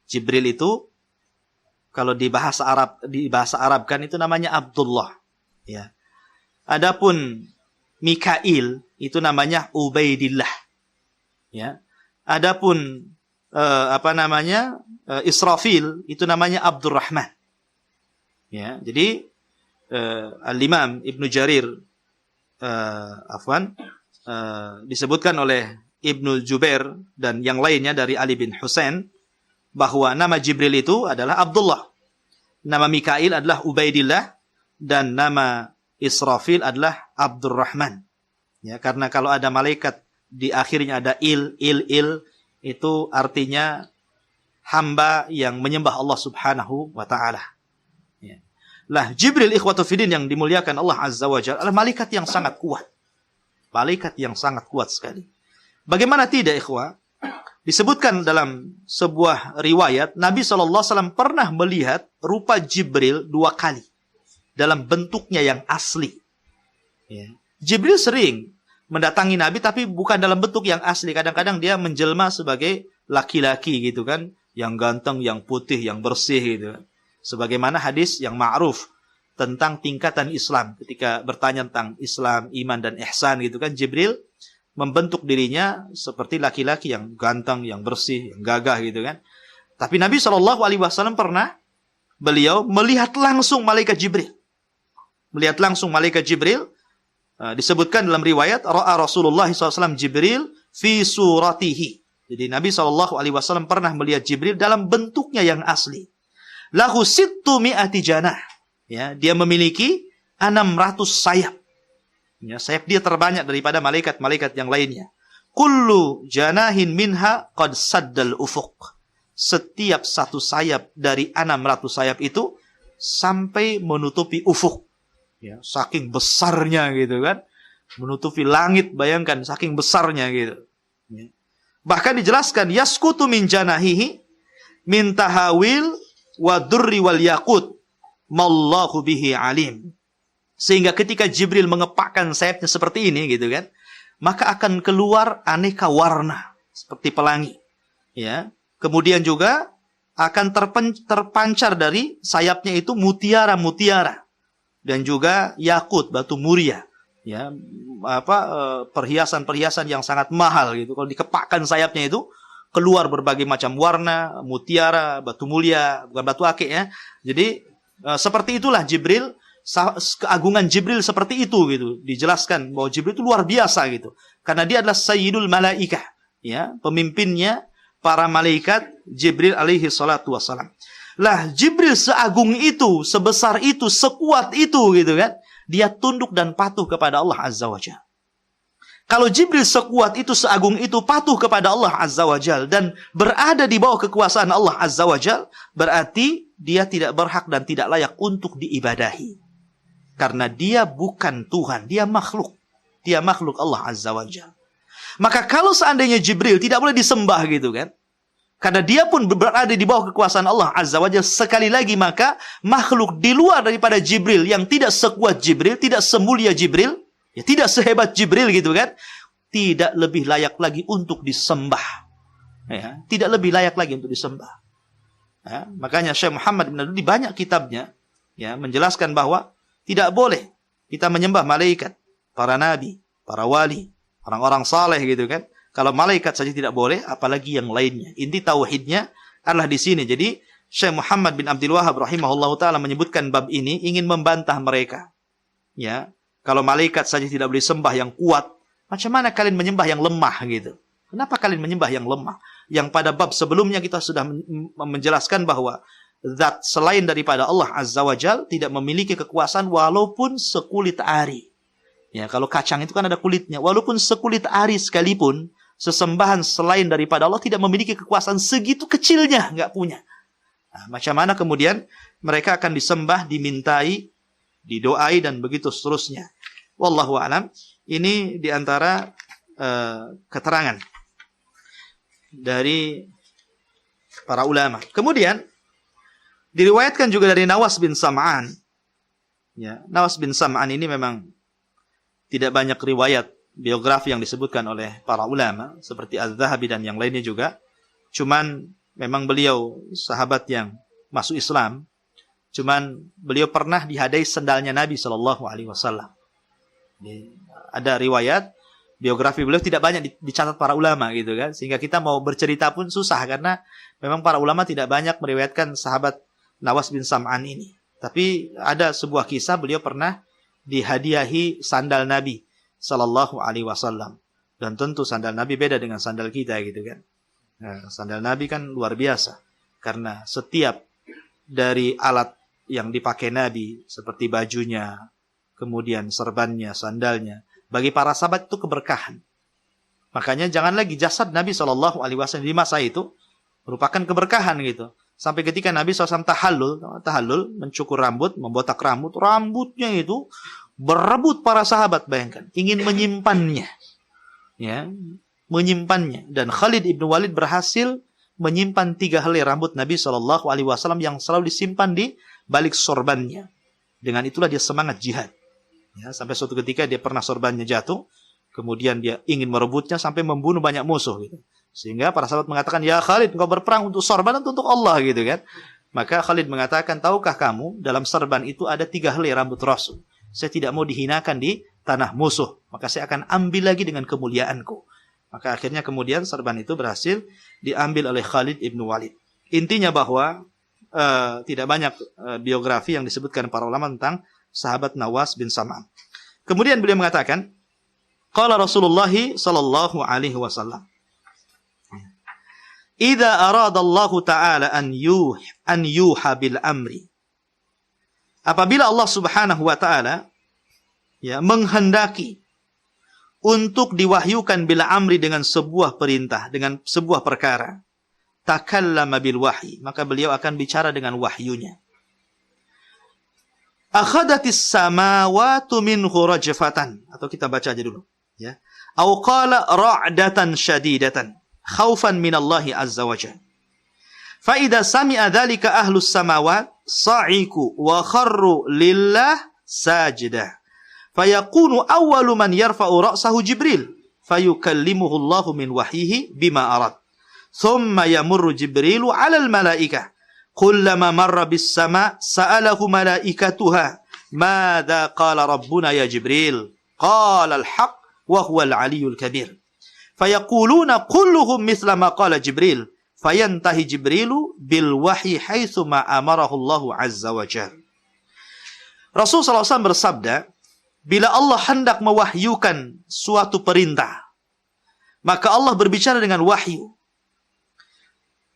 Jibril itu kalau di bahasa Arab kan itu namanya Abdullah. Ya. Adapun Mikail itu namanya Ubaidillah. Ya. Adapun Israfil itu namanya Abdurrahman. Ya. Jadi Al-Imam Ibnu Jarir disebutkan oleh Ibnu Jubair dan yang lainnya dari Ali bin Husain bahwa nama Jibril itu adalah Abdullah, nama Mikail adalah Ubaidillah, dan nama Israfil adalah Abdurrahman. Ya, karena kalau ada malaikat di akhirnya ada il, itu artinya hamba yang menyembah Allah Subhanahu wa taala. Ya. Lah Jibril ikhwatu fiddin yang dimuliakan Allah Azza wa Jalla adalah malaikat yang sangat kuat. Malaikat yang sangat kuat sekali. Bagaimana tidak ikhwah? Disebutkan dalam sebuah riwayat Nabi SAW pernah melihat rupa Jibril 2 kali dalam bentuknya yang asli. Ya. Jibril sering mendatangi Nabi tapi bukan dalam bentuk yang asli. Kadang-kadang dia menjelma sebagai laki-laki gitu kan, yang ganteng, yang putih, yang bersih gitu. Sebagaimana hadis yang ma'ruf tentang tingkatan Islam, ketika bertanya tentang Islam, iman dan ihsan gitu kan, Jibril membentuk dirinya seperti laki-laki yang ganteng, yang bersih, yang gagah gitu kan. Tapi Nabi SAW pernah beliau melihat langsung malaikat Jibril. Melihat langsung malaikat Jibril. Disebutkan dalam riwayat ra'a Rasulullah SAW Jibril fi suratihi. Jadi Nabi SAW pernah melihat Jibril dalam bentuknya yang asli. Lahu sittu mi'ati janah. Ya, dia memiliki 600 sayap. Ya, sayap dia terbanyak daripada malaikat-malaikat yang lainnya. Kullu janahin minha qad saddal ufuq. Setiap satu sayap dari 600 sayap itu sampai menutupi ufuk. Ya, saking besarnya gitu kan. Menutupi langit, bayangkan saking besarnya gitu. Ya. Bahkan dijelaskan yaskutu min janahihi min tahawil wa durri wal yaqut mallahu bihi alim. Sehingga ketika Jibril mengepakkan sayapnya seperti ini gitu kan, maka akan keluar aneka warna seperti pelangi. Ya. Kemudian juga akan terpancar dari sayapnya itu mutiara-mutiara dan juga yakut, batu muria. Ya, perhiasan-perhiasan yang sangat mahal gitu. Kalau dikepakkan sayapnya itu keluar berbagai macam warna, mutiara, batu mulia, bukan batu akik ya. Jadi seperti itulah Jibril. Keagungan Jibril seperti itu gitu. Dijelaskan bahwa Jibril itu luar biasa gitu. Karena dia adalah sayyidul malaikah, ya, pemimpinnya para malaikat, Jibril alaihi salatu wassalam. Lah Jibril seagung itu, sebesar itu, sekuat itu gitu kan. Dia tunduk dan patuh kepada Allah Azza wa Jalla. Kalau Jibril sekuat itu, seagung itu, patuh kepada Allah Azza wa Jalla dan berada di bawah kekuasaan Allah Azza wa Jalla, berarti dia tidak berhak dan tidak layak untuk diibadahi. Karena dia bukan Tuhan, dia makhluk. Dia makhluk Allah Azza wa Jalla. Maka kalau seandainya Jibril tidak boleh disembah gitu kan, karena dia pun berada di bawah kekuasaan Allah Azza wa Jalla, sekali lagi maka makhluk di luar daripada Jibril yang tidak sekuat Jibril, tidak semulia Jibril, ya tidak sehebat Jibril gitu kan, tidak lebih layak lagi untuk disembah. Ya, tidak lebih layak lagi untuk disembah. Ya, makanya Syekh Muhammad bin Abdul di banyak kitabnya ya menjelaskan bahwa tidak boleh kita menyembah malaikat, para nabi, para wali, orang-orang saleh gitu kan. Kalau malaikat saja tidak boleh, apalagi yang lainnya. Inti tauhidnya adalah di sini. Jadi Syekh Muhammad bin Abdul Wahhab rahimahullahu taala menyebutkan bab ini ingin membantah mereka. Ya, kalau malaikat saja tidak boleh sembah yang kuat, macam mana kalian menyembah yang lemah gitu? Kenapa kalian menyembah yang lemah? Yang pada bab sebelumnya kita sudah menjelaskan bahwa zat selain daripada Allah Azza wa Jal tidak memiliki kekuasaan walaupun sekulit ari. Ya, kalau kacang itu kan ada kulitnya. Walaupun sekulit ari sekalipun, sesembahan selain daripada Allah tidak memiliki kekuasaan segitu kecilnya, nggak punya. Nah, macam mana kemudian mereka akan disembah, dimintai, didoai dan begitu seterusnya. Wallahu a'lam. Ini diantara keterangan dari para ulama. Kemudian diriwayatkan juga dari Nawas bin Sam'an. Ya, Nawas bin Sam'an ini memang tidak banyak riwayat biografi yang disebutkan oleh para ulama seperti Az-Zahabi dan yang lainnya juga. Cuman memang beliau sahabat yang masuk Islam. Cuman beliau pernah dihadai sendalnya Nabi SAW. Ada riwayat biografi beliau tidak banyak dicatat para ulama gitu kan. Sehingga kita mau bercerita pun susah karena memang para ulama tidak banyak meriwayatkan sahabat Nawas bin Sam'an ini. Tapi ada sebuah kisah beliau pernah dihadiahi sandal Nabi sallallahu alaihi wasallam. Dan tentu sandal Nabi beda dengan sandal kita gitu kan. Nah, sandal Nabi kan luar biasa karena setiap dari alat yang dipakai Nabi seperti bajunya, kemudian serbannya, sandalnya, Bagi para sahabat itu keberkahan. Makanya jangan lagi jasad Nabi SAW di masa itu merupakan keberkahan gitu. Sampai ketika Nabi SAW tahallul, mencukur rambut, membotak rambut, rambutnya itu berebut para sahabat, bayangkan, ingin menyimpannya. Ya, menyimpannya. Dan Khalid ibn Walid berhasil menyimpan 3 helai rambut Nabi SAW yang selalu disimpan di balik sorbannya. Dengan itulah dia semangat jihad. Ya, sampai suatu ketika dia pernah sorbannya jatuh, kemudian dia ingin merebutnya sampai membunuh banyak musuh gitu. Sehingga para sahabat mengatakan, "Ya Khalid, engkau berperang untuk sorban atau untuk Allah?" gitu kan. Maka Khalid mengatakan, "Tahukah kamu dalam sorban itu ada 3 helai rambut Rasul. Saya tidak mau dihinakan di tanah musuh, maka saya akan ambil lagi dengan kemuliaanku." Maka akhirnya kemudian sorban itu berhasil diambil oleh Khalid ibn Walid. Intinya bahwa tidak banyak biografi yang disebutkan para ulama tentang sahabat Nawas bin Sam'an. Kemudian beliau mengatakan, qala Rasulullah sallallahu alaihi wasallam, "Idza arada Allah Ta'ala an yuha bil amri." Apabila Allah Subhanahu wa taala ya menghendaki untuk diwahyukan bil amri dengan sebuah perintah, dengan sebuah perkara, takallama bil wahyi, maka beliau akan bicara dengan wahyunya. Akhadatis samawati minhu rajfatan, atau kita baca aja dulu ya. Au qala ra'datan syadidatan khaufan minallahi azza wajalla. Fa idza sami'a dzalika ahlus samawat sa'iku wa kharru lillah sajida. Fayakunu awwalu man yarfa'u ra'sahu Jibril fayukallimuhu Allahu min wahyihi bima arad. Thumma yamurru Jibrilu 'alal malaikah. Kullama marra bis sama' sa'alahu malaikatuha madza qala rabbuna ya Jibril. Qala al-haq wa huwa al-'aliyyul kabir. Fayaquluna kulluhum mithla ma qala Jibril. Fayantahi Jibrilu bil wahyi haitsu ma amarahu Allahu azza wa jalla. Rasul sallallahu alaihi wasallam bersabda, bila Allah hendak mewahyukan suatu perintah, maka Allah berbicara dengan wahyu.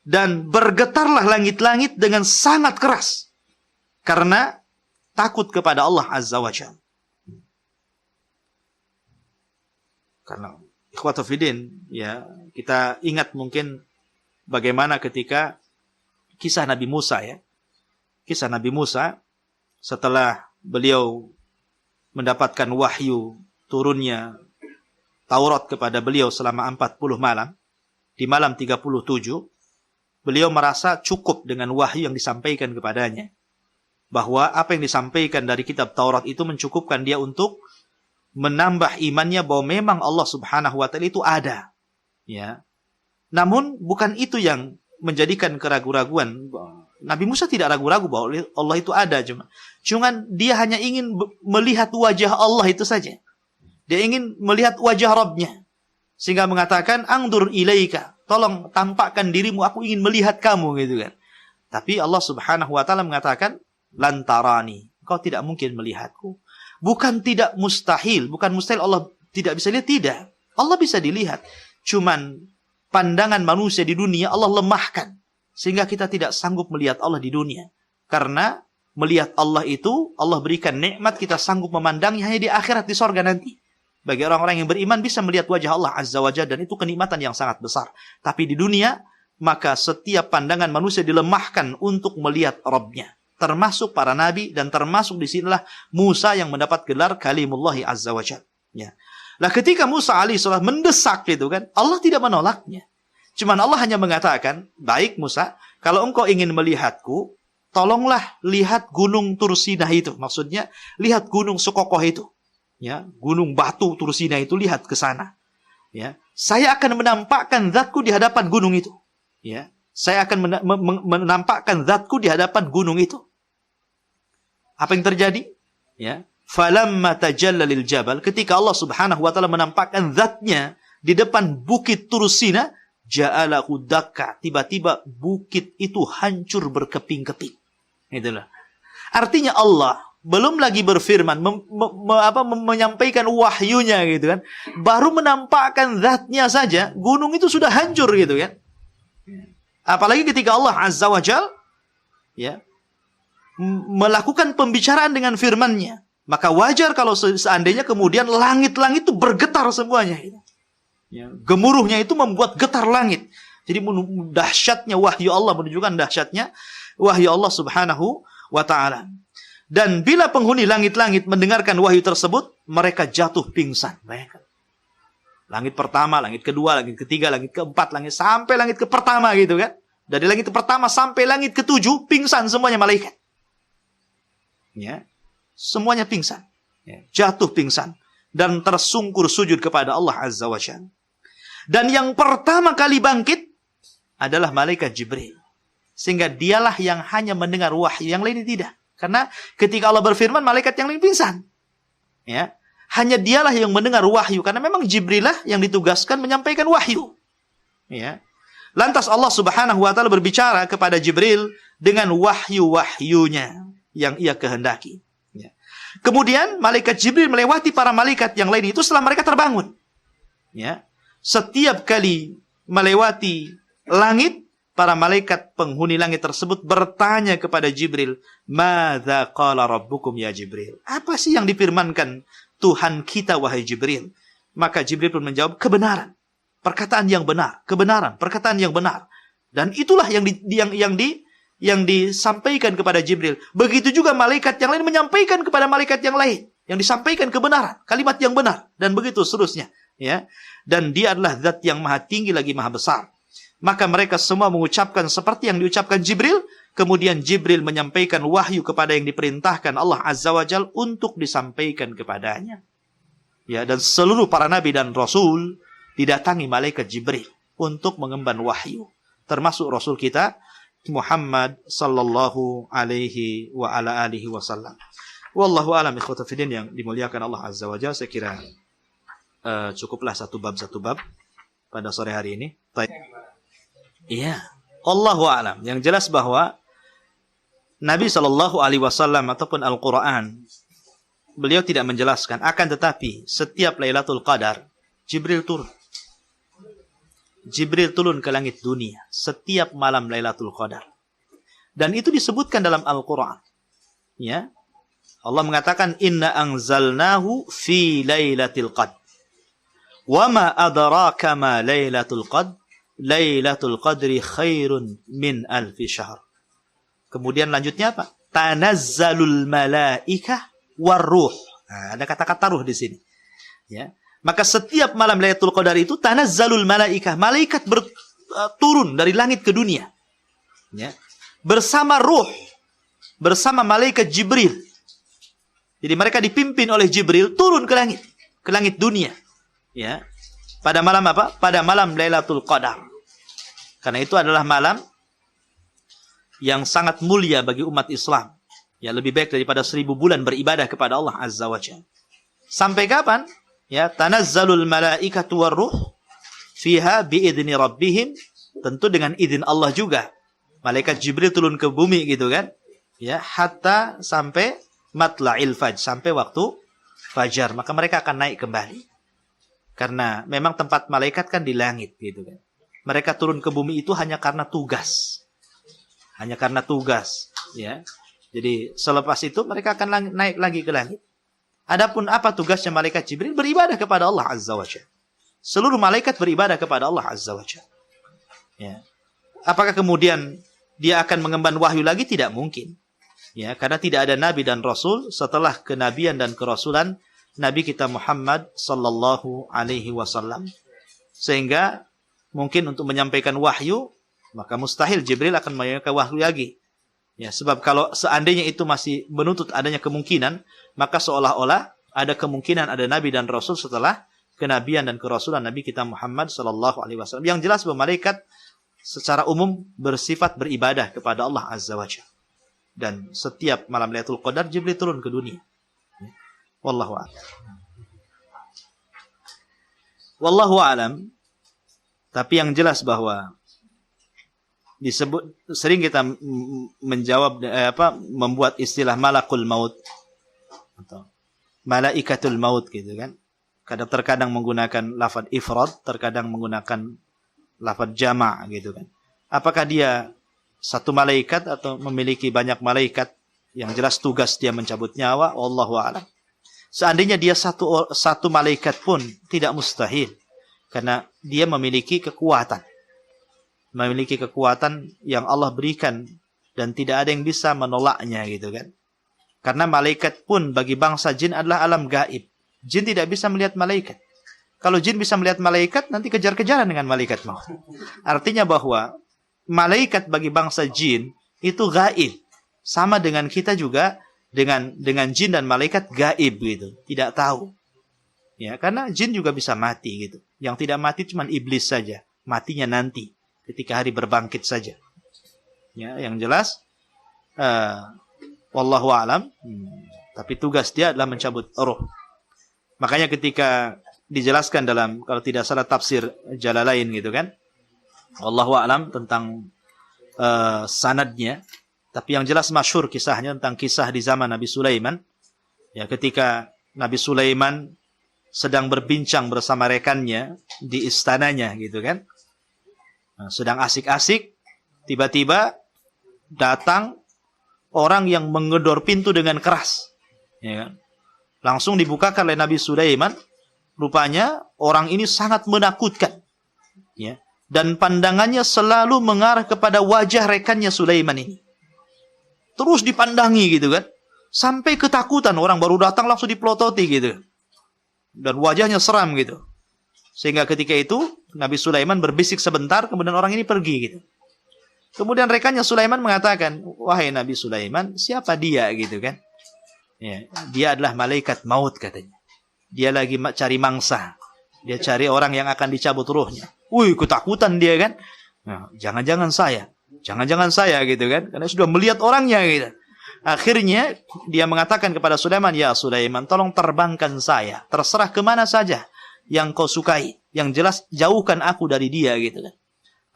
Dan bergetarlah langit-langit dengan sangat keras karena takut kepada Allah azza wa jalla. Karena ikhwatu fiddin, ya, kita ingat mungkin bagaimana ketika kisah Nabi Musa ya. Kisah Nabi Musa setelah beliau mendapatkan wahyu turunnya Taurat kepada beliau selama 40 malam. Di malam 37, beliau merasa cukup dengan wahyu yang disampaikan kepadanya. Bahwa apa yang disampaikan dari kitab Taurat itu mencukupkan dia untuk menambah imannya bahwa memang Allah Subhanahu wa taala itu ada. Ya. Namun bukan itu yang menjadikan keraguan-raguan. Nabi Musa tidak ragu-ragu bahwa Allah itu ada, cuman dia hanya ingin melihat wajah Allah itu saja. Dia ingin melihat wajah Rabbnya. Sehingga mengatakan, "Angdur ilaika." Tolong tampakkan dirimu, aku ingin melihat kamu gitu kan. Tapi Allah Subhanahu wa taala mengatakan, "Lantarani." Kau tidak mungkin melihatku. Bukan tidak mustahil, bukan mustahil Allah tidak bisa lihat, tidak. Allah bisa dilihat. Cuman pandangan manusia di dunia Allah lemahkan. Sehingga kita tidak sanggup melihat Allah di dunia. Karena melihat Allah itu, Allah berikan nikmat, kita sanggup memandangnya hanya di akhirat, di sorga nanti. Bagi orang-orang yang beriman bisa melihat wajah Allah Azza wa Jalla, dan itu kenikmatan yang sangat besar. Tapi di dunia, maka setiap pandangan manusia dilemahkan untuk melihat Rabbnya. Termasuk para nabi, dan termasuk disinilah Musa yang mendapat gelar Kalimullahi Azza wa Jalla. Ya. Nah ketika Musa alaihissalam mendesak gitu kan, Allah tidak menolaknya. Cuman Allah hanya mengatakan, "Baik Musa, kalau engkau ingin melihatku, tolonglah lihat gunung Tursinah itu." Maksudnya, lihat gunung sekokoh itu. Ya, gunung batu Tursinah itu, lihat ke sana. Ya, saya akan menampakkan zatku di hadapan gunung itu. Ya, saya akan menampakkan zatku di hadapan gunung itu. Apa yang terjadi? Ya, falamma tajalla lil jabal, ketika Allah Subhanahu wa taala menampakkan zatnya di depan bukit Tursinah, ja'alahu dakka, tiba-tiba bukit itu hancur berkeping-keping. Itulah. Artinya Allah belum lagi berfirman, menyampaikan wahyunya gitu kan, baru menampakkan zatnya saja, gunung itu sudah hancur gitu kan. Apalagi ketika Allah Azza wa Jalla ya melakukan pembicaraan dengan firman-Nya. Maka wajar kalau seandainya kemudian langit-langit itu bergetar semuanya. Ya, gemuruhnya itu membuat getar langit. Jadi dahsyatnya wahyu Allah, menunjukkan dahsyatnya wahyu Allah subhanahu wa ta'ala. Dan bila penghuni langit-langit mendengarkan wahyu tersebut, mereka jatuh pingsan. Bayangkan. Langit pertama, langit kedua, langit ketiga, langit keempat, sampai langit ke pertama gitu kan. Dari langit pertama sampai langit ketujuh, pingsan semuanya malaikat. Ya. Semuanya pingsan. Ya. Jatuh pingsan. Dan tersungkur sujud kepada Allah Azza wa Jalla. Dan yang pertama kali bangkit adalah malaikat Jibril. Sehingga dialah yang hanya mendengar wahyu, yang lain tidak. Karena ketika Allah berfirman, malaikat yang lain pingsan. Ya. Hanya dialah yang mendengar wahyu. Karena memang Jibril lah yang ditugaskan menyampaikan wahyu. Ya. Lantas Allah subhanahu wa ta'ala berbicara kepada Jibril dengan wahyu-wahyunya yang ia kehendaki. Ya. Kemudian malaikat Jibril melewati para malaikat yang lain itu setelah mereka terbangun. Ya. Setiap kali melewati langit, para malaikat penghuni langit tersebut bertanya kepada Jibril, "Madza qala rabbukum ya Jibril?" Apa sih yang difirmankan Tuhan kita wahai Jibril? Maka Jibril pun menjawab, kebenaran. Perkataan yang benar, kebenaran, perkataan yang benar. Dan itulah yang disampaikan kepada Jibril. Begitu juga malaikat yang lain menyampaikan kepada malaikat yang lain, yang disampaikan kebenaran, kalimat yang benar, dan begitu seterusnya, ya. Dan dia adalah zat yang maha tinggi lagi maha besar. Maka mereka semua mengucapkan seperti yang diucapkan Jibril. Kemudian Jibril menyampaikan wahyu kepada yang diperintahkan Allah Azza wa Jalla untuk disampaikan kepadanya. Ya, dan seluruh para nabi dan rasul didatangi malaikat Jibril untuk mengemban wahyu. Termasuk rasul kita Muhammad sallallahu alaihi wa ala alihi wasallam. Wallahu a'lam ikhwata fiddin yang dimuliakan Allah Azza wa Jalla. Saya kira cukuplah satu bab pada sore hari ini. Iya, Allahu a'lam. Yang jelas bahwa Nabi sallallahu alaihi wasallam ataupun Al-Qur'an, beliau tidak menjelaskan, akan tetapi setiap Lailatul Qadar Jibril turun. Jibril turun ke langit dunia setiap malam Lailatul Qadar. Dan itu disebutkan dalam Al-Qur'an. Ya. Allah mengatakan inna anzalnahu fi lailatul qadr. Wa ma adraka ma lailatul qadr? Lailatul qadri khairun min alfi syahr. Kemudian lanjutnya apa? Tanazzalul malaikah warruh. Nah, ada kata-kata ruh di sini. Ya. Maka setiap malam Lailatul Qadar itu tanazzalul malaikah, malaikat turun dari langit ke dunia. Ya. Bersama ruh, bersama malaikat Jibril. Jadi mereka dipimpin oleh Jibril turun ke langit dunia. Ya. Pada malam apa? Pada malam Lailatul Qadar. Karena itu adalah malam yang sangat mulia bagi umat Islam. Ya, lebih baik daripada 1000 bulan beribadah kepada Allah Azza wa Jalla. Sampai kapan? Ya, tanazzalul malaikatu warruh fiha biidzni rabbihim, tentu dengan izin Allah juga. Malaikat Jibril turun ke bumi gitu kan? Ya, hatta sampai matla'il fajr, sampai waktu fajar, maka mereka akan naik kembali. Karena memang tempat malaikat kan di langit gitu kan. Mereka turun ke bumi itu hanya karena tugas. Hanya karena tugas, ya. Jadi selepas itu mereka akan naik lagi ke langit. Adapun apa tugasnya malaikat Jibril? Beribadah kepada Allah Azza wa Jalla. Seluruh malaikat beribadah kepada Allah Azza wa Jalla. Ya. Apakah kemudian dia akan mengemban wahyu lagi? Tidak mungkin. Ya, karena tidak ada nabi dan rasul setelah kenabian dan kerasulan Nabi kita Muhammad sallallahu alaihi wasallam. Sehingga mungkin untuk menyampaikan wahyu, maka mustahil Jibril akan menyampaikan wahyu lagi. Ya, sebab kalau seandainya itu masih menuntut adanya kemungkinan, maka seolah-olah ada kemungkinan ada nabi dan rasul setelah kenabian dan kerasulan Nabi kita Muhammad sallallahu alaihi wasallam. Yang jelas bahwa malaikat secara umum bersifat beribadah kepada Allah Azza wa Jalla. Dan setiap malam Lailatul Qadar Jibril turun ke dunia. Wallahu a'lam. Wallahu a'lam. Tapi yang jelas bahwa disebut, sering kita menjawab membuat istilah malakul maut atau malaikatul maut gitu kan. Terkadang menggunakan lafaz ifrad, terkadang menggunakan lafaz jama' gitu kan. Apakah dia satu malaikat atau memiliki banyak malaikat? Yang jelas tugas dia mencabut nyawa, wallahu a'lam. Seandainya dia satu malaikat pun tidak mustahil. Karena dia memiliki kekuatan. Memiliki kekuatan yang Allah berikan. Dan tidak ada yang bisa menolaknya gitu kan. Karena malaikat pun bagi bangsa jin adalah alam gaib. Jin tidak bisa melihat malaikat. Kalau jin bisa melihat malaikat, nanti kejar-kejaran dengan malaikat maut. Artinya bahwa malaikat bagi bangsa jin itu gaib. Sama dengan kita juga dengan jin dan malaikat gaib gitu, tidak tahu. Ya, karena jin juga bisa mati gitu. Yang tidak mati cuma iblis saja, matinya nanti ketika hari berbangkit saja. Ya, yang jelas wallahu a'lam. Tapi tugas dia adalah mencabut roh. Makanya ketika dijelaskan dalam, kalau tidak salah, tafsir Jalalain gitu kan, wallahu a'lam tentang sanadnya. Tapi yang jelas masyhur kisahnya tentang kisah di zaman Nabi Sulaiman. Ya, ketika Nabi Sulaiman sedang berbincang bersama rekannya di istananya gitu kan. Nah, sedang asik-asik, tiba-tiba datang orang yang menggedor pintu dengan keras. Ya kan? Langsung dibukakan oleh Nabi Sulaiman. Rupanya orang ini sangat menakutkan. Ya. Dan pandangannya selalu mengarah kepada wajah rekannya Sulaiman ini. Terus dipandangi gitu kan. Sampai ketakutan, orang baru datang langsung dipelototi gitu. Dan wajahnya seram gitu. Sehingga ketika itu Nabi Sulaiman berbisik sebentar, kemudian orang ini pergi gitu. Kemudian rekannya Sulaiman mengatakan, wahai Nabi Sulaiman, siapa dia gitu kan. Ya, dia adalah malaikat maut katanya. Dia lagi cari mangsa. Dia cari orang yang akan dicabut ruhnya. Wih, ketakutan dia kan. Nah, jangan-jangan saya. Jangan-jangan saya gitu kan. Karena sudah melihat orangnya gitu. Akhirnya dia mengatakan kepada Sulaiman, ya Sulaiman, tolong terbangkan saya. Terserah kemana saja yang kau sukai. Yang jelas jauhkan aku dari dia gitu kan.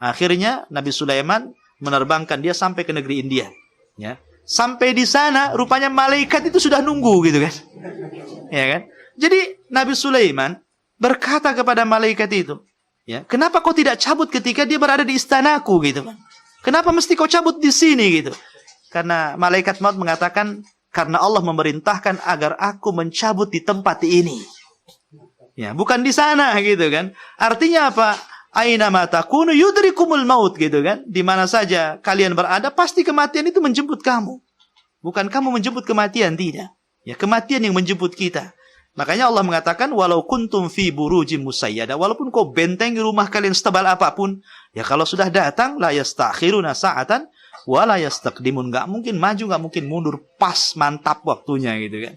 Akhirnya Nabi Sulaiman menerbangkan dia sampai ke negeri India. Ya. Sampai di sana rupanya malaikat itu sudah nunggu gitu kan. Ya kan? Jadi Nabi Sulaiman berkata kepada malaikat itu, ya, kenapa kau tidak cabut ketika dia berada di istanaku gitu kan? Kenapa mesti kau cabut di sini gitu? Karena malaikat maut mengatakan, karena Allah memerintahkan agar aku mencabut di tempat ini. Ya, bukan di sana gitu kan. Artinya apa? Aina ma takunu yudrikumul maut gitu kan. Di mana saja kalian berada, pasti kematian itu menjemput kamu. Bukan kamu menjemput kematian, tidak. Ya, kematian yang menjemput kita. Makanya Allah mengatakan, walau kuntum fi burujim musayyada, walaupun kau bentengi rumah kalian setebal apapun, ya kalau sudah datang, la yastakhiruna sa'atan, wa la yastaqdimun. Enggak mungkin maju, enggak mungkin mundur, pas mantap waktunya gitu kan.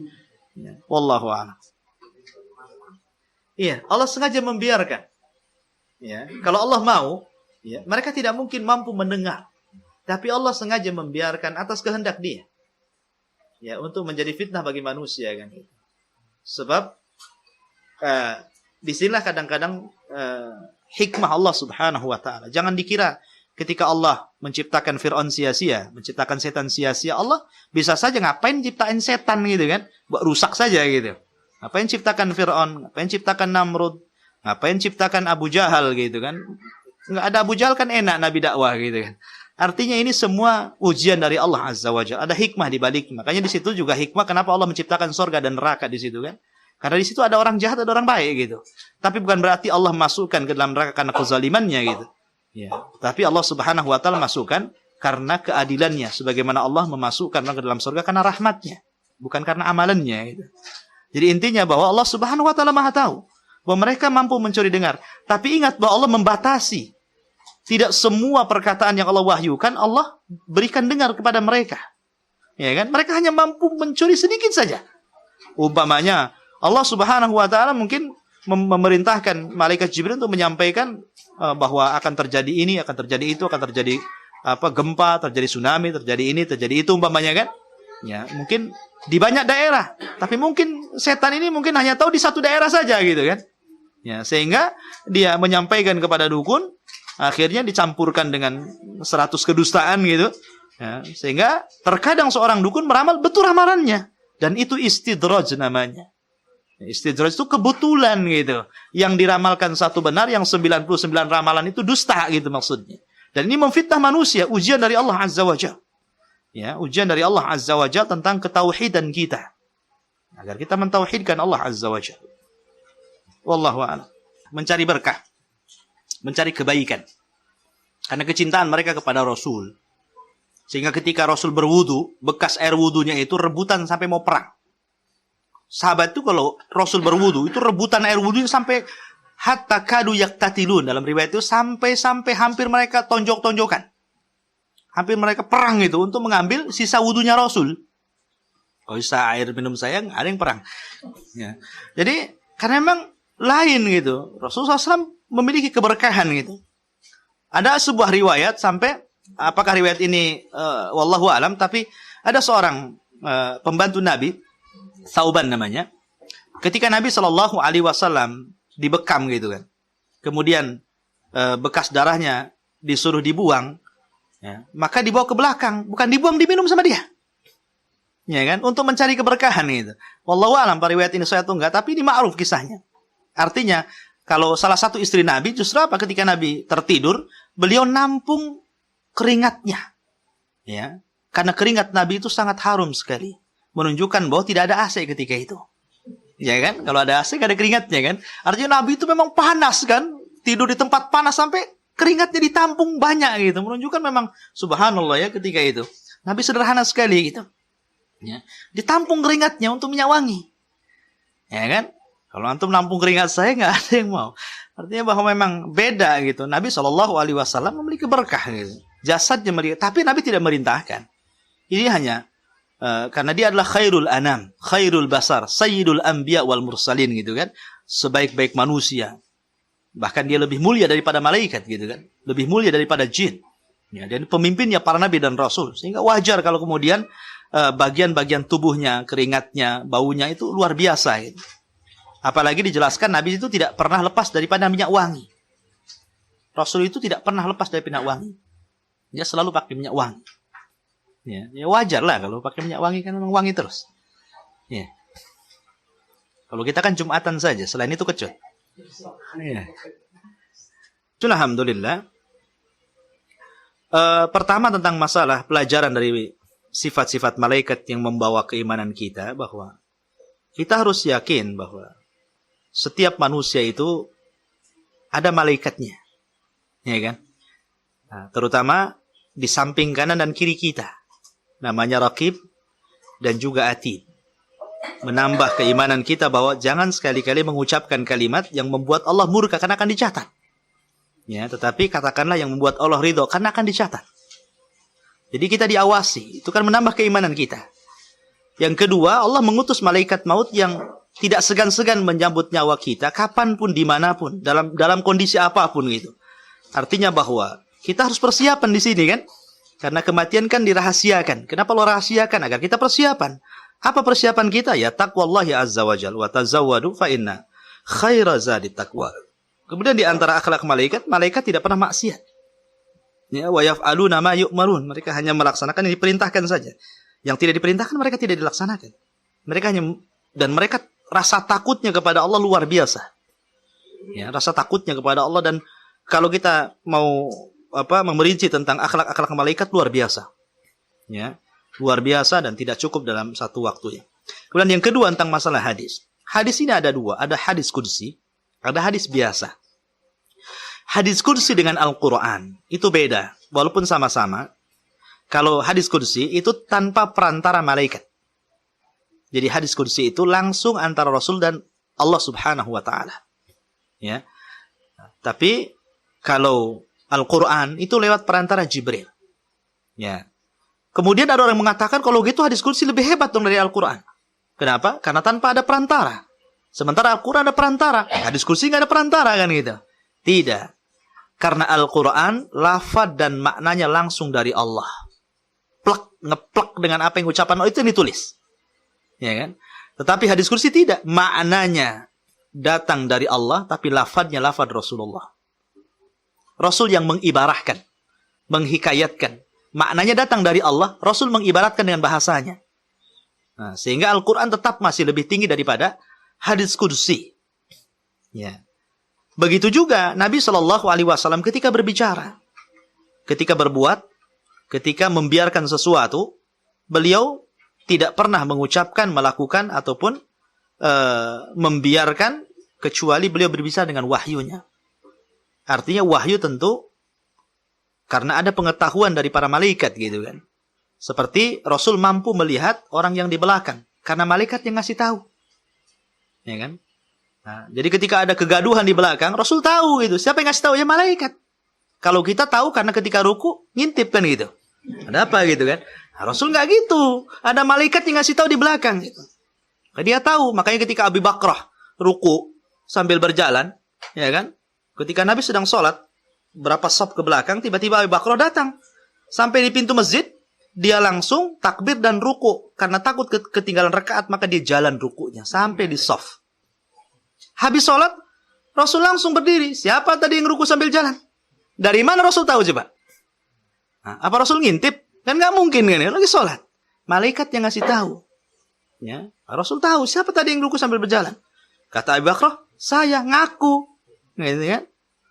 Ya, wallahu a'lam. Iya, Allah sengaja membiarkan. Ya, kalau Allah mau, ya, mereka tidak mungkin mampu mendengar. Tapi Allah sengaja membiarkan atas kehendak Dia. Ya, untuk menjadi fitnah bagi manusia kan. Sebab disinilah kadang-kadang hikmah Allah Subhanahu wa taala. Jangan dikira ketika Allah menciptakan Fir'aun sia-sia, menciptakan setan sia-sia, Allah bisa saja ngapain ciptain setan gitu kan? Buat rusak saja gitu. Ngapain ciptakan Fir'aun, ngapain ciptakan Namrud, ngapain ciptakan Abu Jahal gitu kan? Enggak ada Abu Jahal kan enak Nabi dakwah gitu kan. Artinya ini semua ujian dari Allah Azza wa Jalla. Ada hikmah di balik. Makanya di situ juga hikmah kenapa Allah menciptakan surga dan neraka di situ kan? Karena di situ ada orang jahat, ada orang baik gitu. Tapi bukan berarti Allah masukkan ke dalam neraka karena kezalimannya gitu. Ya. Tapi Allah Subhanahu wa taala masukkan karena keadilannya, sebagaimana Allah memasukkan orang ke dalam surga karena rahmatnya, bukan karena amalannya gitu. Jadi intinya bahwa Allah Subhanahu wa taala Maha tahu bahwa mereka mampu mencuri dengar. Tapi ingat bahwa Allah membatasi. Tidak semua perkataan yang Allah wahyukan Allah berikan dengar kepada mereka. Ya kan? Mereka hanya mampu mencuri sedikit saja. Umpamanya Allah Subhanahu wa taala mungkin memerintahkan malaikat Jibril untuk menyampaikan bahwa akan terjadi ini, akan terjadi itu, akan terjadi gempa, terjadi tsunami, terjadi ini, terjadi itu umpamanya kan? Ya, mungkin di banyak daerah, tapi mungkin setan ini mungkin hanya tahu di satu daerah saja gitu kan? Ya, sehingga dia menyampaikan kepada dukun, akhirnya dicampurkan dengan 100 kedustaan gitu. Ya, sehingga terkadang seorang dukun meramal betul ramalannya, dan itu istidraj namanya. Istidraj itu kebetulan gitu. Yang diramalkan satu benar, yang 99 ramalan itu dusta gitu maksudnya. Dan ini memfitnah manusia, ujian dari Allah Azza wa Jalla. Ya, ujian dari Allah Azza wa Jalla tentang ketauhidan kita. Nah, agar kita mentauhidkan Allah Azza wa Jalla. Wallahu a'lam. Mencari berkah, mencari kebaikan. Karena kecintaan mereka kepada Rasul. Sehingga ketika Rasul berwudu, bekas air wudunya itu rebutan sampai mau perang. Sahabat itu kalau Rasul berwudu, itu rebutan air wudunya sampai hatta kadu yaktatilun. Dalam riwayat itu sampai hampir mereka tonjok-tonjokan. Hampir mereka perang itu untuk mengambil sisa wudunya Rasul. Kalau sisa air minum saya, ada yang perang. Ya. Jadi, karena memang lain gitu. Rasulullah SAW memiliki keberkahan gitu. Ada sebuah riwayat sampai, apakah riwayat ini wallahu alam, tapi ada seorang pembantu Nabi, Thauban namanya. Ketika Nabi SAW dibekam gitu kan. Kemudian bekas darahnya disuruh dibuang, ya, maka dibawa ke belakang, bukan dibuang, diminum sama dia. Ya kan? Untuk mencari keberkahan gitu. Wallahu alam, riwayat ini saya enggak, tapi ini ma'ruf kisahnya. Artinya, kalau salah satu istri Nabi, justru apa? Ketika Nabi tertidur, beliau nampung keringatnya. Ya. Karena keringat Nabi itu sangat harum sekali. Menunjukkan bahwa tidak ada AC ketika itu. Ya kan? Kalau ada AC, gak ada keringatnya kan? Artinya Nabi itu memang panas kan? Tidur di tempat panas sampai keringatnya ditampung banyak gitu. Menunjukkan memang subhanallah ya ketika itu. Nabi sederhana sekali gitu. Ya. Ditampung keringatnya untuk minyak wangi. Ya kan? Kalau antum nampung keringat saya, nggak ada yang mau. Artinya bahwa memang beda gitu. Nabi SAW memiliki berkah gitu. Jasadnya memiliki, tapi Nabi tidak merintahkan. Ini hanya karena dia adalah khairul anam, khairul basar, sayyidul anbiya wal mursalin gitu kan. Sebaik-baik manusia. Bahkan dia lebih mulia daripada malaikat gitu kan. Lebih mulia daripada jin. Ya, dan pemimpinnya para nabi dan rasul. Sehingga wajar kalau kemudian bagian-bagian tubuhnya, keringatnya, baunya itu luar biasa gitu. Apalagi dijelaskan Nabi itu tidak pernah lepas daripada minyak wangi. Rasul itu tidak pernah lepas dari minyak wangi. Dia selalu pakai minyak wangi. Ya wajar lah kalau pakai minyak wangi, kan memang wangi terus. Ya. Kalau kita kan Jumatan saja, selain itu kecut. Ya. Alhamdulillah. Pertama tentang masalah pelajaran dari sifat-sifat malaikat yang membawa keimanan kita, bahwa kita harus yakin bahwa setiap manusia itu ada malaikatnya, ya kan? Nah, terutama di samping kanan dan kiri kita, namanya Raqib dan juga Atid. Menambah keimanan kita bahwa jangan sekali-kali mengucapkan kalimat yang membuat Allah murka karena akan dicatat. Ya, tetapi katakanlah yang membuat Allah ridho karena akan dicatat. Jadi kita diawasi, itu kan menambah keimanan kita. Yang kedua, Allah mengutus malaikat maut yang tidak segan-segan menyambut nyawa kita kapanpun, dimanapun, dalam kondisi apapun gitu. Artinya bahwa kita harus persiapan di sini kan, karena kematian kan dirahasiakan. Kenapa Allah rahasiakan? Agar kita persiapan. Apa persiapan kita? Ya taqwallahi azza wa jalla wa tazawwadu fa inna khaira zadi taqwa. Kemudian di antara akhlak malaikat, malaikat tidak pernah maksiat. Ya, wa yaf'aluna ma yu'marun. Mereka hanya melaksanakan yang diperintahkan saja. Yang tidak diperintahkan mereka tidak dilaksanakan. Mereka hanya, dan mereka rasa takutnya kepada Allah luar biasa. Ya, rasa takutnya kepada Allah, dan kalau kita mau memerinci tentang akhlak-akhlak malaikat luar biasa. Ya, luar biasa dan tidak cukup dalam satu waktu ya. Kemudian yang kedua tentang masalah hadis. Hadis ini ada dua, ada hadis qudsi, ada hadis biasa. Hadis qudsi dengan Al-Qur'an itu beda, walaupun sama-sama. Kalau hadis qudsi itu tanpa perantara malaikat. Jadi hadis qudsi itu langsung antara Rasul dan Allah Subhanahu wa taala. Ya. Tapi kalau Al-Qur'an itu lewat perantara Jibril. Ya. Kemudian ada orang mengatakan kalau gitu hadis qudsi lebih hebat dong dari Al-Qur'an. Kenapa? Karena tanpa ada perantara. Sementara Al-Qur'an ada perantara. Hadis qudsi enggak ada perantara kan gitu. Tidak. Karena Al-Qur'an lafaz dan maknanya langsung dari Allah. Ngeplek dengan apa yang ucapan Allah itu yang ditulis. Ya kan? Tetapi hadis qudsi tidak. Maknanya datang dari Allah, tapi lafadznya lafadz Rasulullah. Rasul yang mengibarahkan, menghikayatkan. Maknanya datang dari Allah, Rasul mengibaratkan dengan bahasanya. Nah, sehingga Al-Quran tetap masih lebih tinggi daripada hadis qudsi. Ya. Begitu juga Nabi SAW ketika berbicara, ketika berbuat, ketika membiarkan sesuatu, beliau tidak pernah mengucapkan, melakukan, ataupun membiarkan kecuali beliau berbicara dengan wahyunya. Artinya wahyu tentu karena ada pengetahuan dari para malaikat gitu kan. Seperti Rasul mampu melihat orang yang di belakang karena malaikat yang ngasih tahu. Ya kan? Nah, jadi ketika ada kegaduhan di belakang, Rasul tahu gitu. Siapa yang ngasih tahu? Ya malaikat. Kalau kita tahu karena ketika ruku ngintip kan gitu. Ada apa gitu kan? Nah, Rasul nggak gitu. Ada malaikat yang ngasih tahu di belakang gitu. Dia tahu. Makanya ketika Abu Bakrah ruku sambil berjalan, ya kan? Ketika Nabi sedang sholat, berapa saf ke belakang, tiba-tiba Abu Bakrah datang. Sampai di pintu masjid, dia langsung takbir dan ruku. Karena takut ketinggalan rakaat, maka dia jalan rukunya. Sampai di saf. Habis sholat, Rasul langsung berdiri. Siapa tadi yang ruku sambil jalan? Dari mana Rasul tahu coba? Nah, apa Rasul ngintip? Kan nggak mungkin kan ya, lagi sholat. Malaikat yang ngasih tahu. Ya, Rasul tahu siapa tadi yang ruku sambil berjalan. Kata Abu Bakrah, saya ngaku. Gitu kan?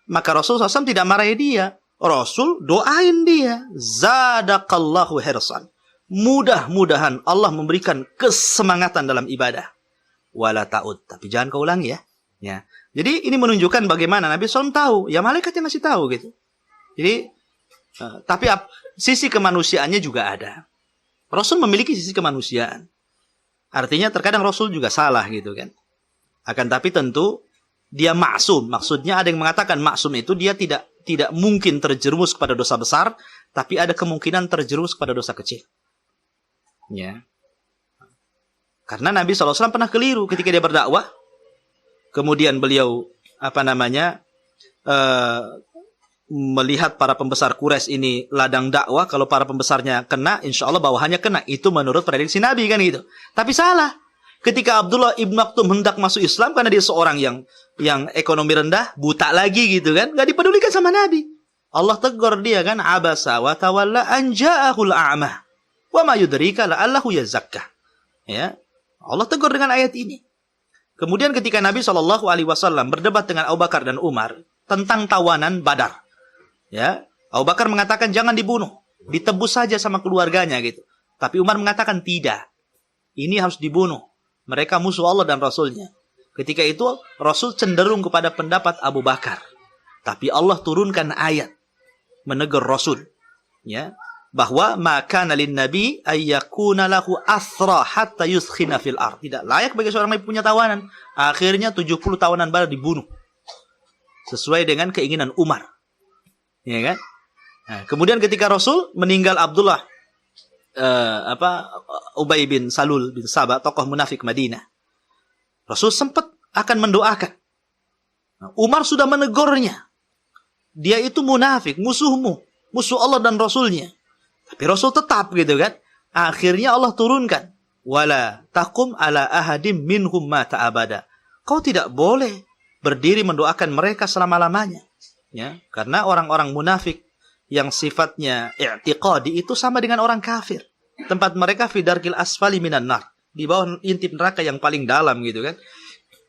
Maka Rasul SAW tidak marahi dia. Rasul doain dia. Zadaqallahu hirsan. Mudah-mudahan Allah memberikan kesemangatan dalam ibadah. Wala ta'ud. Tapi jangan kau ulangi ya. Ya. Jadi ini menunjukkan bagaimana Nabi SAW tahu. Ya malaikat yang ngasih tahu gitu. Jadi, tapi sisi kemanusiaannya juga ada. Rasul memiliki sisi kemanusiaan. Artinya terkadang Rasul juga salah gitu kan. Akan tapi tentu dia maksum. Maksudnya ada yang mengatakan maksum itu dia tidak mungkin terjerumus kepada dosa besar, tapi ada kemungkinan terjerumus kepada dosa kecil. Ya. Karena Nabi SAW pernah keliru ketika dia berdakwah. Kemudian beliau melihat para pembesar Quraisy ini ladang dakwah. Kalau para pembesarnya kena, insya Allah bawahannya kena. Itu menurut prediksi Nabi kan gitu. Tapi salah. Ketika Abdullah ibn Maktum hendak masuk Islam karena dia seorang yang ekonomi rendah, buta lagi gitu kan, nggak dipedulikan sama Nabi. Allah tegur dia kan, abasa wa tawalla an ja'ahul a'mah wa ma yudrika la'allahu yazakka. Ya. Allah tegur dengan ayat ini. Kemudian ketika Nabi SAW berdebat dengan Abu Bakar dan Umar tentang tawanan Badar. Ya, Abu Bakar mengatakan jangan dibunuh, ditebus saja sama keluarganya gitu. Tapi Umar mengatakan tidak. Ini harus dibunuh. Mereka musuh Allah dan Rasulnya. Ketika itu Rasul cenderung kepada pendapat Abu Bakar. Tapi Allah turunkan ayat menegur Rasul, ya, bahwa maka nalin nabi ayyakuna lahu asra hatta yuskhina fil ard. Tidak layak bagi seorang yang punya tawanan. Akhirnya 70 tawanan Badar dibunuh. Sesuai dengan keinginan Umar. Ya kan? Nah, kemudian ketika Rasul meninggal Abdullah Ubay bin Salul bin Sabah, tokoh munafik Madinah. Rasul sempat akan mendoakan. Nah, Umar sudah menegurnya. Dia itu munafik, musuhmu, musuh Allah dan Rasulnya. Tapi Rasul tetap gitu kan. Akhirnya Allah turunkan, wala taqum ala ahadim minhum mata abada. Kau tidak boleh berdiri mendoakan mereka selama-lamanya. Ya, karena orang-orang munafik yang sifatnya i'tiqadi itu sama dengan orang kafir. Tempat mereka fidarkil asfali minan nar, di bawah intip neraka yang paling dalam gitu kan.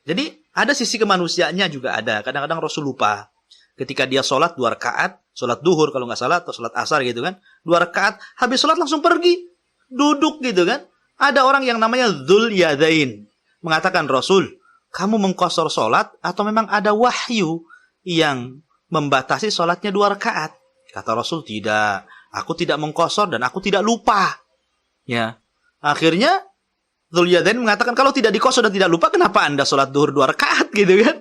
Jadi ada sisi kemanusiaannya juga ada. Kadang-kadang Rasul lupa. Ketika dia sholat 2 rakaat, sholat duhur kalau nggak salah, atau sholat asar gitu kan, 2 rakaat, habis sholat langsung pergi, duduk gitu kan. Ada orang yang namanya Dzul Yadain mengatakan, Rasul, kamu mengqashar sholat atau memang ada wahyu yang membatasi sholatnya 2 rakaat? Kata Rasul, tidak. Aku tidak mengqashar dan aku tidak lupa. Ya. Akhirnya Dzul Yadain mengatakan, kalau tidak diqashar dan tidak lupa, kenapa Anda sholat duhur 2 rakaat gitu kan?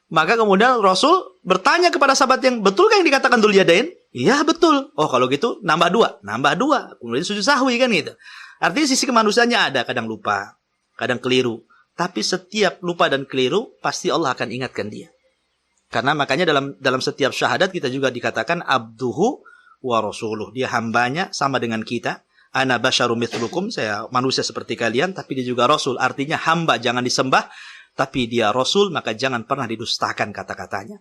Maka kemudian Rasul bertanya kepada sahabat yang, betulkah yang dikatakan Dzul Yadain? Iya betul. Oh kalau gitu nambah 2. Kemudian sujud sahwi kan gitu. Artinya sisi kemanusiaannya ada. Kadang lupa, kadang keliru. Tapi setiap lupa dan keliru, pasti Allah akan ingatkan dia. Karena makanya dalam setiap syahadat kita juga dikatakan abduhu wa rasuluh. Dia hambanya sama dengan kita. Ana basyarum mithlukum, saya manusia seperti kalian, tapi dia juga Rasul. Artinya hamba jangan disembah, tapi dia Rasul, maka jangan pernah didustakan kata-katanya.